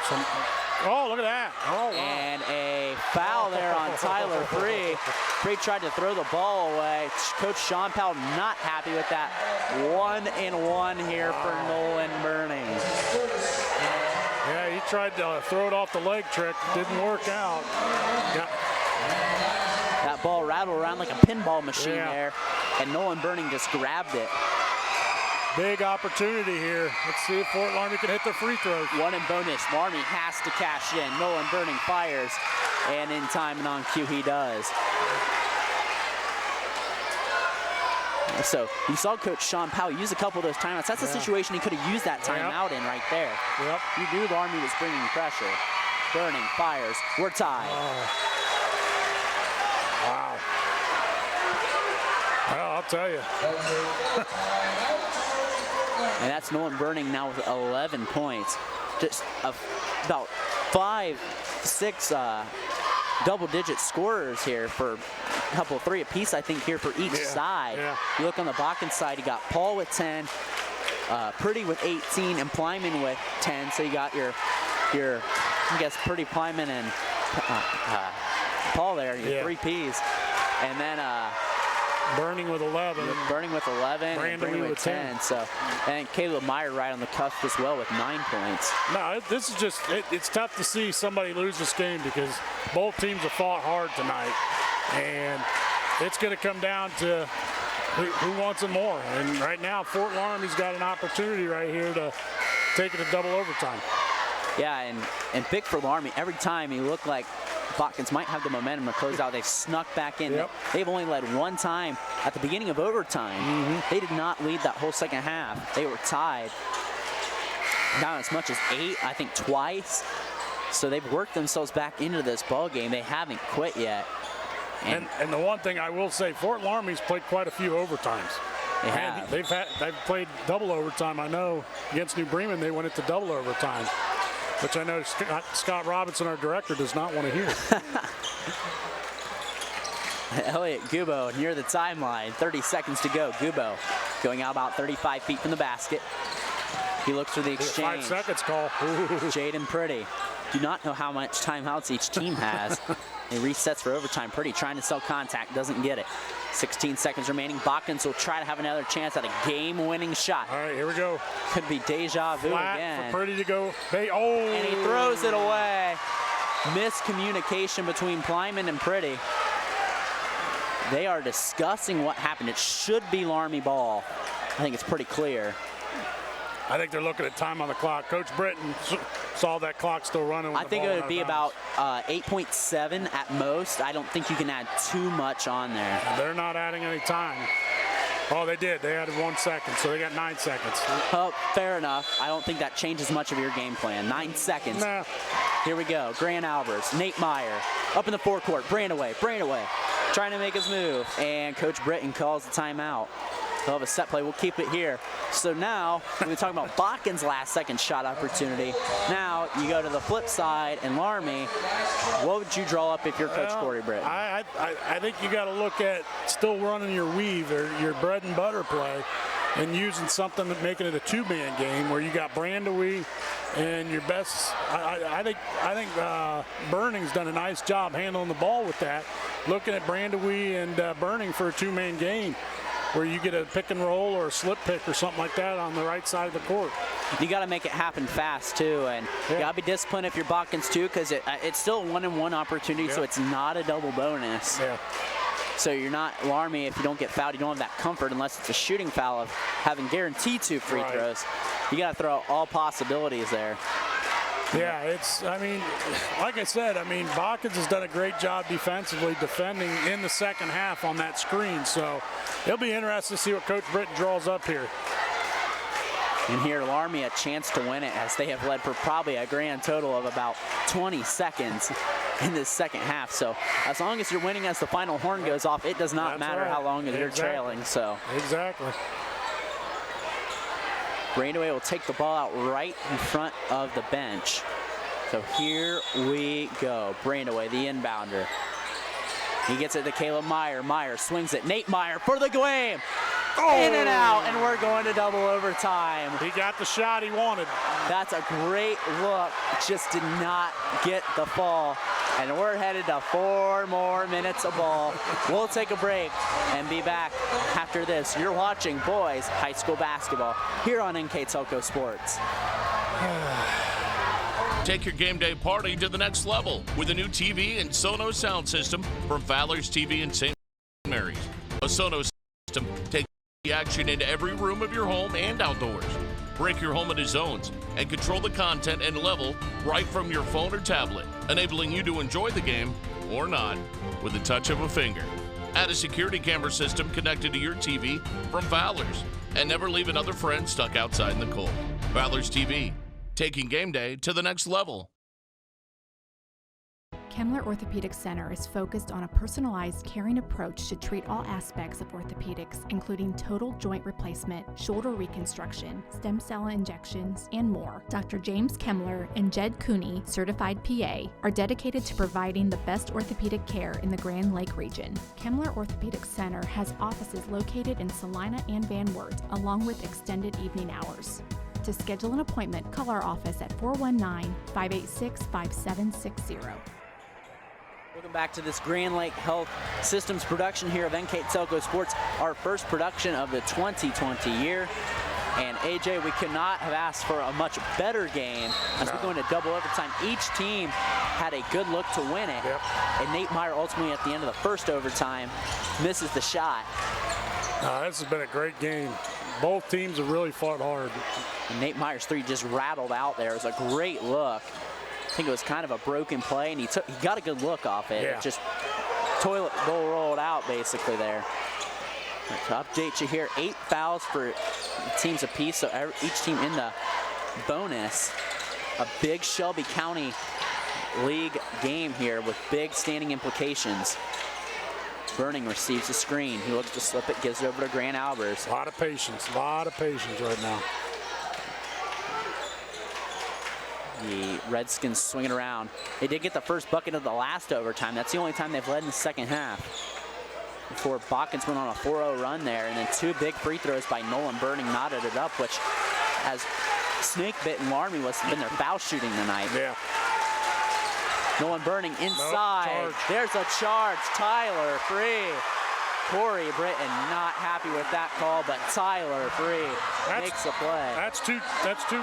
Oh, look at that. Oh, wow.
And a foul there on Tyler Free. Free tried to throw the ball away. Coach Sean Powell not happy with that. 1-and-1 here for Nolan Burning.
Yeah, he tried to throw it off the leg trick. Didn't work out.
That ball rattled around like a pinball machine there, and Nolan Burning just grabbed it.
Big opportunity here. Let's see if Fort Loramie can hit their free throws.
One in bonus. Loramie has to cash in. Nolan Burning fires, and in time and on cue he does. So you saw Coach Sean Powell use a couple of those timeouts. That's a situation he could have used that timeout in right there.
Yep.
You knew Loramie was bringing pressure. Burning fires. We're tied.
Wow. Well, I'll tell you.
And that's Nolan Burning now with 11 points. Just about 5, 6 double-digit scorers here for a couple, 3 apiece, I think, here for each side.
Yeah.
You look on the Botkins side, you got Paul with 10, Pretty with 18, and Plyman with 10. So you got your I guess, Pretty, Plyman, and Paul there, your 3 Ps. And then
Burning with 11.
Burning with 11, and Burning with 10. So, and Caleb Meyer right on the cusp as well with 9 points.
No, this is just, it's tough to see somebody lose this game because both teams have fought hard tonight. And it's going to come down to who wants it more. And right now, Fort Loramie's got an opportunity right here to take it to double overtime.
Yeah, and big for Loramie. Every time he looked like Botkins might have the momentum to close out, they've snuck back in.
Yep.
They've only led one time at the beginning of overtime. They did not lead that whole second half. They were tied down as much as 8, I think twice. So they've worked themselves back into this ball game. They haven't quit yet.
And the one thing I will say, Fort Loramie's played quite a few overtimes. They've played double overtime. I know against New Bremen they went into double overtime, which I know Scott Robinson, our director, does not want to hear.
Elliot Gubo near the timeline, 30 seconds to go. Gubo going out about 35 feet from the basket. He looks for the exchange.
5 seconds call.
Jaden Pretty. Do not know how much timeouts each team has. He resets for overtime. Pretty trying to sell contact, doesn't get it. 16 seconds remaining. Botkins will try to have another chance at a game-winning shot.
All right, here we go.
Could be deja vu
Flat
again.
for Pretty to go.
And he throws it away. Miscommunication between Plyman and Pretty. They are discussing what happened. It should be Loramie ball. I think it's pretty clear.
I think they're looking at time on the clock. Coach Britton saw that clock still running.
I think it would be about 8.7 at most. I don't think you can add too much on there.
They're not adding any time. Oh, they did. They added 1 second, so they got 9 seconds.
Oh, fair enough. I don't think that changes much of your game plan. 9 seconds.
Nah.
Here we go. Grant Albers, Nate Meyer, up in the forecourt. Brandaway, trying to make his move. And Coach Britton calls the timeout. They'll have a set play. We'll keep it here. So now, we're talking about Botkins' last second shot opportunity. Now, you go to the flip side, and Loramie, what would you draw up if you're Coach Corey Britton?
I think you got to look at still running your weave or your bread and butter play and using something that making it a two-man game where you got Brandaway and your best. I think Burning's done a nice job handling the ball with that. Looking at Brandaway and Burning for a two-man game, where you get a pick and roll or a slip pick or something like that on the right side of the court.
You got to make it happen fast too, and you got to be disciplined if you're Botkins too, because it's still a 1-and-1 opportunity, so it's not a double bonus.
Yeah.
So you're not Loramie if you don't get fouled. You don't have that comfort unless it's a shooting foul of having guaranteed 2 free throws. You got to throw out all possibilities there.
Yeah, like I said, Botkins has done a great job defensively defending in the second half on that screen. So it'll be interesting to see what Coach Britton draws up here.
And here, Loramie a chance to win it as they have led for probably a grand total of about 20 seconds in this second half. So as long as you're winning as the final horn goes off, it does not matter how long you're trailing. So
exactly.
Brandaway will take the ball out right in front of the bench. So here we go. Brandaway, the inbounder. He gets it to Caleb Meyer. Meyer swings it. Nate Meyer for the game. In and out, and we're going to double overtime.
He got the shot he wanted.
That's a great look. Just did not get the fall. And we're headed to 4 more minutes of ball. We'll take a break and be back after this. You're watching boys high school basketball here on NKTelco Sports.
Take your game day party to the next level with a new TV and Sonos sound system from Fowler's TV in St. Mary's. A Sonos system takes the action into every room of your home and outdoors. Break your home into zones and control the content and level right from your phone or tablet, enabling you to enjoy the game or not with the touch of a finger. Add a security camera system connected to your TV from Fowler's and never leave another friend stuck outside in the cold. Fowler's TV, taking game day to the next level.
Kemmler Orthopedic Center is focused on a personalized, caring approach to treat all aspects of orthopedics, including total joint replacement, shoulder reconstruction, stem cell injections, and more. Dr. James Kemmler and Jed Cooney, certified PA, are dedicated to providing the best orthopedic care in the Grand Lake region. Kemmler Orthopedic Center has offices located in Salina and Van Wert, along with extended evening hours. To schedule an appointment, call our office at 419-586-5760.
Welcome back to this Grand Lake Health Systems production here of NKTelco Sports, our first production of the 2020 year. And AJ, we could not have asked for a much better game as we go into double overtime. Each team had a good look to win it. And Nate Meyer ultimately at the end of the first overtime misses the shot.
This has been a great game. Both teams have really fought hard.
And Nate Meyer's three just rattled out there. It was a great look. I think it was kind of a broken play, and he got a good look off it.
Yeah.
It just toilet bowl rolled out basically there. To update you here, 8 fouls for teams apiece, so each team in the bonus. A big Shelby County League game here with big standing implications. Burning receives the screen. He looks to slip it, gives it over to Grant Albers.
A lot of patience right now.
The Redskins swinging around. They did get the first bucket of the last overtime. That's the only time they've led in the second half. Before Botkins went on a 4-0 run there, and then 2 big free throws by Nolan Burning knotted it up, which, as snake bitten Loramie was been their foul shooting tonight.
Yeah.
Nolan Burning inside.
Nope,
there's a charge. Tyler free. Corey Britton not happy with that call, but Tyler free makes a play.
That's two.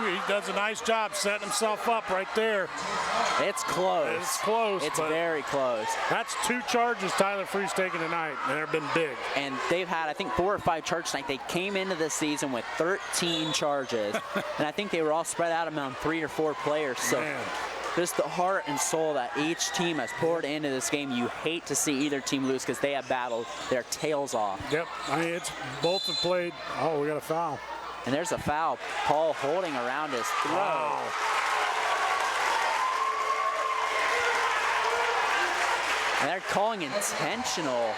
He does a nice job setting himself up right there.
It's close.
It's close.
It's very close.
That's 2 charges Tyler Free's taken tonight, and they've been big.
And they've had, I think, 4 or 5 charges tonight. They came into this season with 13 charges, and I think they were all spread out among 3 or 4 players. So.
Man.
Just the heart and soul that each team has poured into this game. You hate to see either team lose because they have battled their tails off.
Yep, I mean, it's both have played. Oh, we got a foul.
And there's a foul. Paul holding around his throat.
Wow.
And they're calling intentional.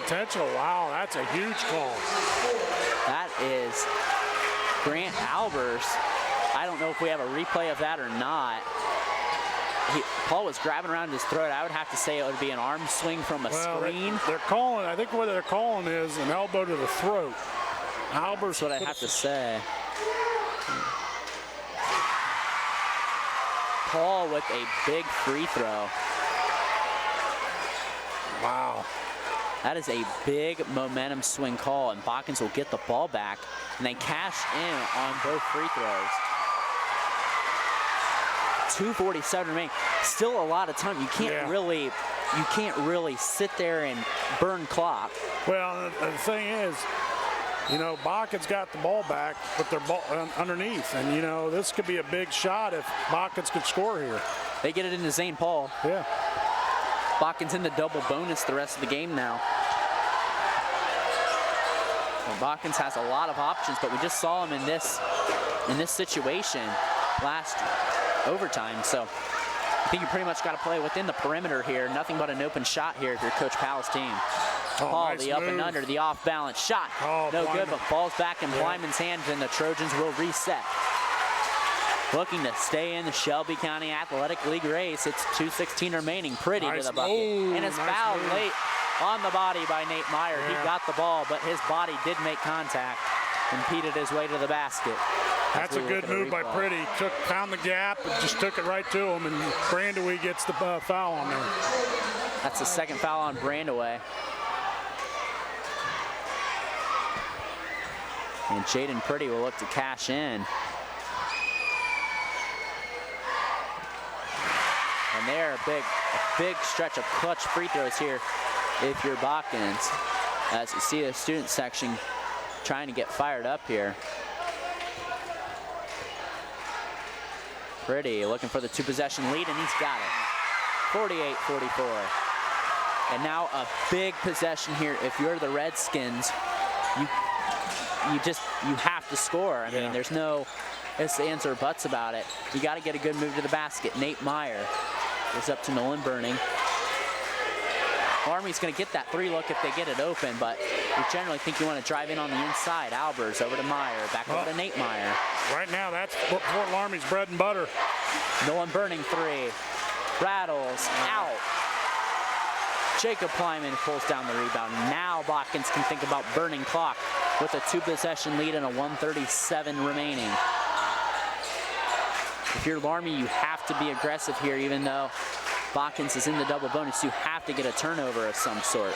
Intentional. Wow, that's a huge call.
That is Grant Albers. I don't know if we have a replay of that or not. Paul was grabbing around his throat. I would have to say it would be an arm swing from a screen.
They're calling, I think what they're calling is an elbow to the throat. Albers,
what I have to say. Paul with a big free throw.
Wow.
That is a big momentum swing call, and Botkins will get the ball back, and they cash in on both free throws. 2:47 remaining. Still a lot of time. You can't really sit there and burn clock.
Well, the thing is, you know, Botkins got the ball back with their ball underneath, and you know this could be a big shot if Botkins could score here.
They get it into Zane Paul.
Yeah.
Botkins in the double bonus the rest of the game now. And Botkins has a lot of options, but we just saw him in this situation last overtime. So I think you pretty much got to play within the perimeter here. Nothing but an open shot here if you're Coach Powell's team. Paul,
nice
the up
move.
and under, the off balance shot. No good, but falls back in Blyman's hands, and the Trojans will reset. Looking to stay in the Shelby County Athletic League race. It's 2:16 remaining. Pretty to the bucket. And it's fouled late on the body by Nate Meyer. He got the ball, but his body did make contact, impeded his way to the basket.
That's a good move by Pretty. Found the gap and just took it right to him, and Brandaway gets the foul on there.
That's the second foul on Brandaway. And Jaden Pretty will look to cash in. And there, a big stretch of clutch free throws here if you're Botkins. As you see the student section trying to get fired up here. Pretty looking for the 2-possession lead, and he's got it. 48-44. And now a big possession here. If you're the Redskins, you have to score. I mean, there's no ifs, ands, or buts about it. You got to get a good move to the basket. Nate Meyer goes up to Nolan Burning. Loramie's going to get that 3 look if they get it open, but we generally think you want to drive in on the inside. Albers over to Meyer, back over to Nate Meyer.
Right now, that's Fort Loramie's bread and butter.
Nolan Burning 3. Rattles out. Jacob Plyman pulls down the rebound. Now Botkins can think about burning clock with a 2-possession lead and a 1:37 remaining. If you're Loramie, you have to be aggressive here, even though Botkins is in the double bonus. You have to get a turnover of some sort.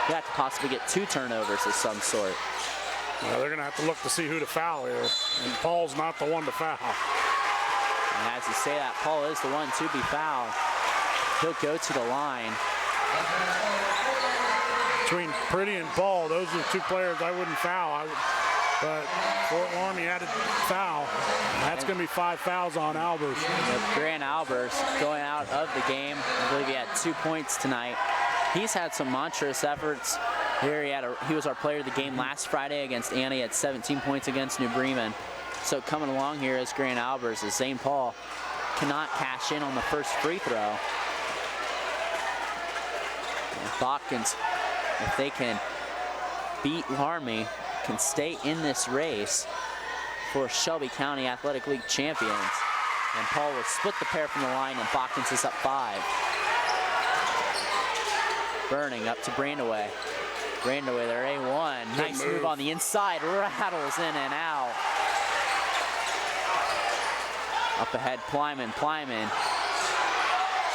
You have to possibly get 2 turnovers of some sort.
Well, they're going to have to look to see who to foul here. And Paul's not the one to foul.
And as you say that, Paul is the one to be fouled. He'll go to the line.
Between Pretty and Paul, those are the 2 players I wouldn't foul. But Fort Loramie had a foul. That's going to be 5 fouls on Albers.
Grant Albers going out of the game. I believe he had 2 points tonight. He's had some monstrous efforts. Here he was our player of the game last Friday against Annie. He had 17 points against New Bremen. So coming along here is Grant Albers as St. Paul cannot cash in on the first free throw. And Botkins, if they can beat Loramie, can stay in this race for Shelby County Athletic League champions. And Paul will split the pair from the line, and Botkins is up 5. Burning up to Brandaway. Brandaway, their A1. Nice move on the inside, rattles in and out. Up ahead, Plyman.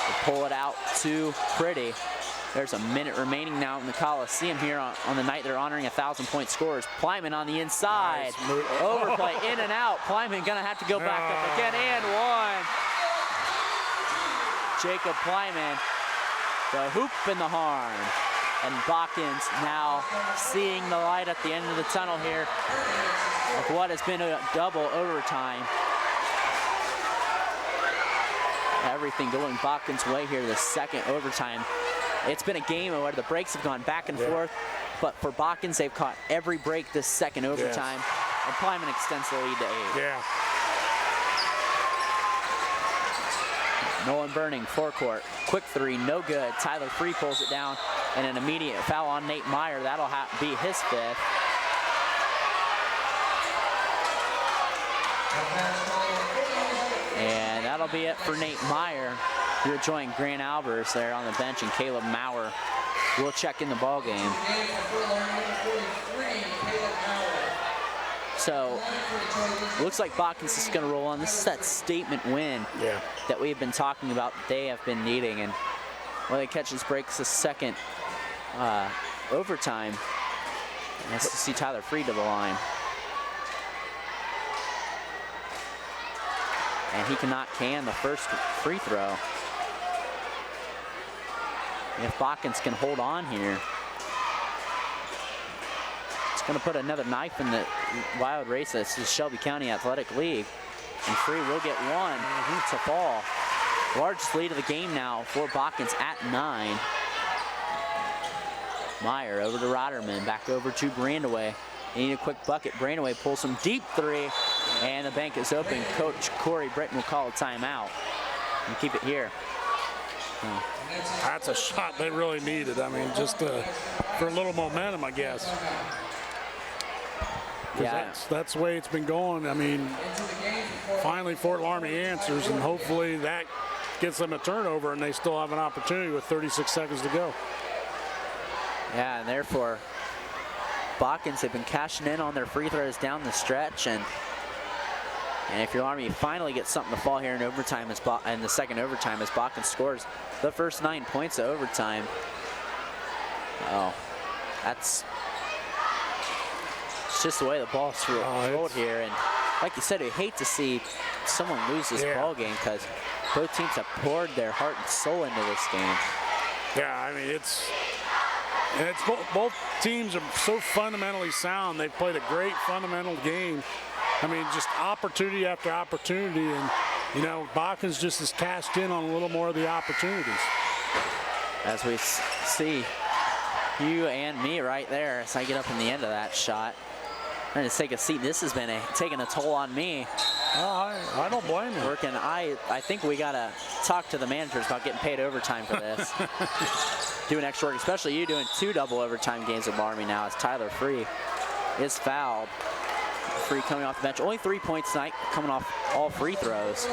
They pull it out too pretty. There's a minute remaining now in the Coliseum here on the night they're honoring 1,000-point scorers. Plyman on the inside. Nice. Overplay, in and out. Plyman gonna have to go back up again, and one. Jacob Plyman, the hoop in the horn. And Botkins now seeing the light at the end of the tunnel here with what has been a double overtime. Everything going Botkins' way here, the second overtime. It's been a game where the breaks have gone back and forth, but for Botkins, they've caught every break this second overtime, and Plyman extends the lead to 8.
Yeah.
Nolan Burning, forecourt, quick three, no good. Tyler Free pulls it down, and an immediate foul on Nate Meyer. That'll be his 5th. And that'll be it for Nate Meyer. You're joining Grant Albers there on the bench, and Caleb Maurer will check in the ball game. So, looks like Botkins is going to roll on. This is that statement win that we've been talking about they have been needing. And when they catch this breaks the second overtime, nice to see Tyler Free to the line. And he cannot can the first free throw. And if Botkins can hold on here, it's going to put another knife in the wild race. This is Shelby County Athletic League. And Free will get one to fall. Largest lead of the game now for Botkins at 9. Meyer over to Rotterman, back over to Brandaway. They need a quick bucket. Brandaway pulls some deep three, and the bank is open. Coach Corey Britton will call a timeout and keep it here.
That's a shot they really needed. I mean, just for a little momentum, I guess.
Yeah,
that's the way it's been going. I mean, finally Fort Loramie answers, and hopefully that gets them a turnover, and they still have an opportunity with 36 seconds to go.
Yeah, and therefore, Botkins have been cashing in on their free throws down the stretch, and if your Loramie finally gets something to fall here in overtime, in the second overtime, as Botkins scores the first 9 points of overtime. Oh, it's just the way the ball's rolled here, and like you said, we hate to see someone lose this ball game because both teams have poured their heart and soul into this game.
Yeah, I mean, both teams are so fundamentally sound. They've played a great fundamental game. I mean, just opportunity after opportunity, and you know, Botkins just has cashed in on a little more of the opportunities.
As we see you and me right there, as I get up in the end of that shot. I'm going to take a seat. This has been taking a toll on me.
I don't blame you.
I think we got to talk to the managers about getting paid overtime for this. Doing extra work, especially you doing 2 double overtime games with Loramie now, as Tyler Free is fouled. Free coming off the bench. Only 3 points tonight, coming off all free throws.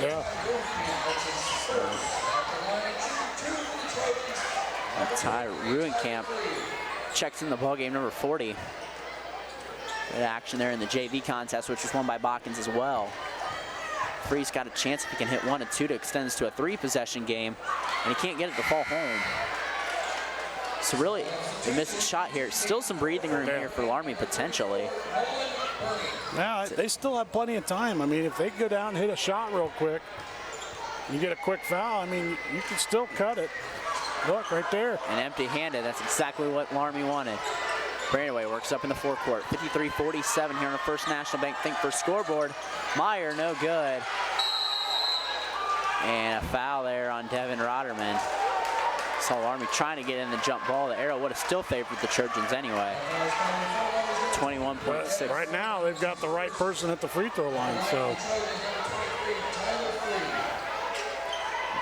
Yeah.
Ty Ruenkamp checks in the ball game, number 40. Good action there in the JV contest, which was won by Botkins as well. Free's got a chance if he can hit 1 and 2 to extend this to a 3-possession game, and he can't get it to fall home. So really, he missed a shot here. Still some breathing room here for Loramie potentially.
Now, they still have plenty of time. I mean, if they go down and hit a shot real quick, you get a quick foul, I mean, you can still cut it. Look, right there.
And empty-handed, that's exactly what Loramie wanted. Brandaway works up in the forecourt. 53-47 here on the First National Bank Think First scoreboard. Meyer, no good. And a foul there on Devin Rotterman. Saw Loramie trying to get in the jump ball. The arrow would have still favored the Trojans anyway. 21.6.
Right now, they've got the right person at the free throw line, so.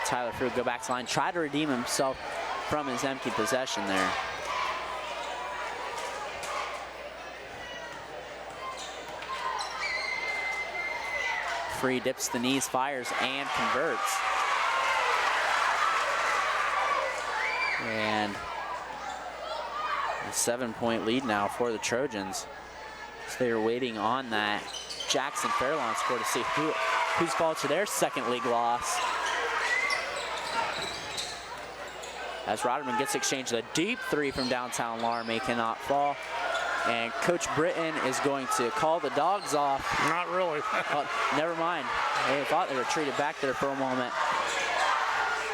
Tyler Free will go back to the line, try to redeem himself from his empty possession there. Free dips the knees, fires, and converts. And a 7-point lead now for the Trojans. So they are waiting on that Jackson Fairlawn score to see who who's falls to their second league loss. As Rotterman gets exchanged, a deep three from downtown Loramie cannot fall. And Coach Britton is going to call the dogs off.
Not really.
Oh, never mind. They thought they were treated back there for a moment.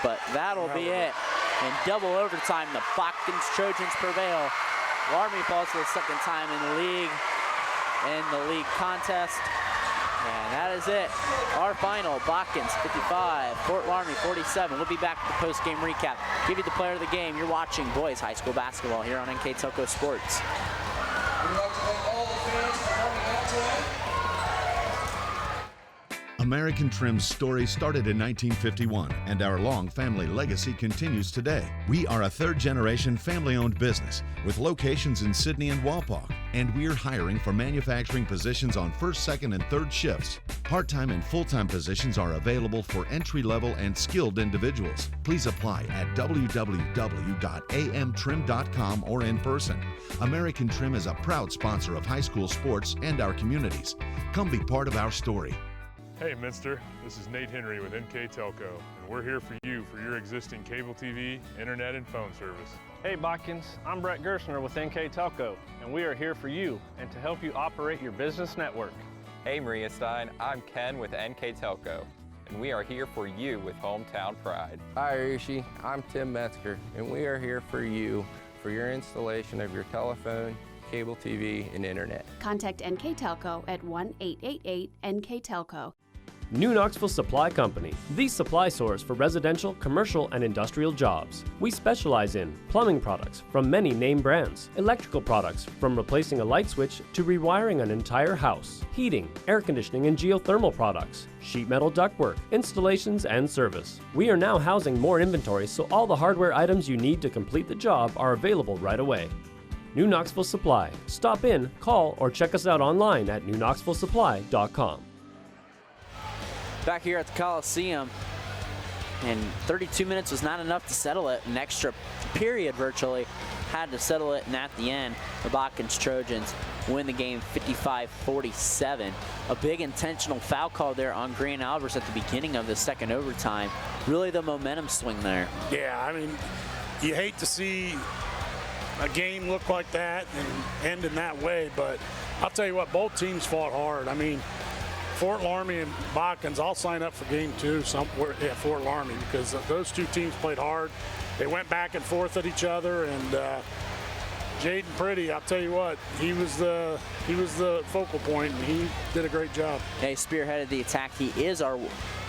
But that'll be it. In double overtime, the Botkins Trojans prevail. Loramie falls for the second time in the league contest. And that is it. Our final, Botkins 55, Fort Loramie 47. We'll be back with the post-game recap. Give you the player of the game. You're watching boys high school basketball here on NKTelco Sports.
We'd like to thank all the fans for coming out tonight.
American Trim's story started in 1951, and our long family legacy continues today. We are a third-generation family-owned business with locations in Sydney and Wapak, and we're hiring for manufacturing positions on first, second, and third shifts. Part-time and full-time positions are available for entry-level and skilled individuals. Please apply at www.amtrim.com or in person. American Trim is a proud sponsor of high school sports and our communities. Come be part of our story.
Hey Minster, this is Nate Henry with NKTelco, and we're here for you for your existing cable TV, internet, and phone service.
Hey Botkins, I'm Brett Gerstner with NKTelco, and we are here for you and to help you operate your business network.
Hey Maria Stein, I'm Ken with NKTelco, and we are here for you with Hometown Pride.
Hi Rishi, I'm Tim Metzger, and we are here for you for your installation of your telephone, cable TV, and internet.
Contact NKTelco at 1-888-NKTelco.
New Knoxville Supply Company, the supply source for residential, commercial, and industrial jobs. We specialize in plumbing products from many name brands, electrical products from replacing a light switch to rewiring an entire house, heating, air conditioning, and geothermal products, sheet metal ductwork, installations, and service. We are now housing more inventory, so all the hardware items you need to complete the job are available right away. New Knoxville Supply. Stop in, call, or check us out online at newknoxvillesupply.com.
Back here at the Coliseum, and 32 minutes was not enough to settle it. An extra period virtually had to settle it, and at the end, the Botkins Trojans win the game 55-47. A big intentional foul call there on Grant Albers at the beginning of the second overtime. Really the momentum swing there.
Yeah, I mean, you hate to see a game look like that and end in that way, but I'll tell you what, both teams fought hard. I mean, Fort Loramie and Botkins, I'll sign up for game 2 somewhere at Fort Loramie because those two teams played hard. They went back and forth at each other, and Jaden Pretty, I'll tell you what, he was the focal point, and he did a great job.
He spearheaded the attack. He is our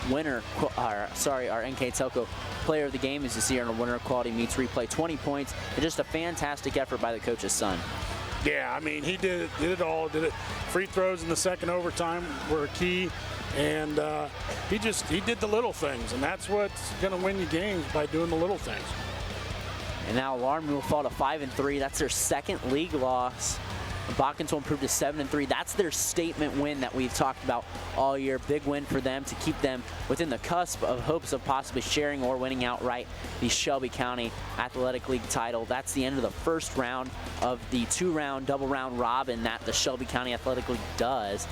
winner, our NKTelco player of the game, as you see on a winner quality meets replay. 20 points, and just a fantastic effort by the coach's son.
Yeah, I mean, he did it all. Did it. Free throws in the second overtime were key, and he did the little things, and that's what's going to win you games, by doing the little things.
And now Loramie will fall to 5-3. That's their second league loss. Botkins will improve to 7-3. That's their statement win that we've talked about all year. Big win for them to keep them within the cusp of hopes of possibly sharing or winning outright the Shelby County Athletic League title. That's the end of the first round of the 2-round double round robin that the Shelby County Athletic League does.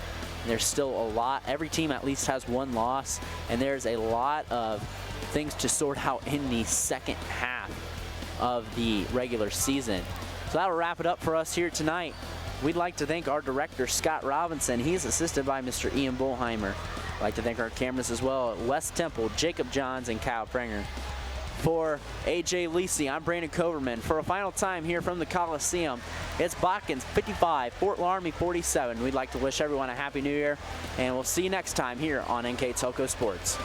There's still a lot. Every team at least has one loss, and there's a lot of things to sort out in the second half of the regular season. So that'll wrap it up for us here tonight. We'd like to thank our director, Scott Robinson. He's assisted by Mr. Ian Bullheimer. I'd like to thank our cameras as well, Wes Temple, Jacob Johns, and Kyle Prenger. For AJ Lisi, I'm Brandon Coverman. For a final time here from the Coliseum, it's Botkins 55, Fort Loramie 47. We'd like to wish everyone a Happy New Year, and we'll see you next time here on NKTelco Sports.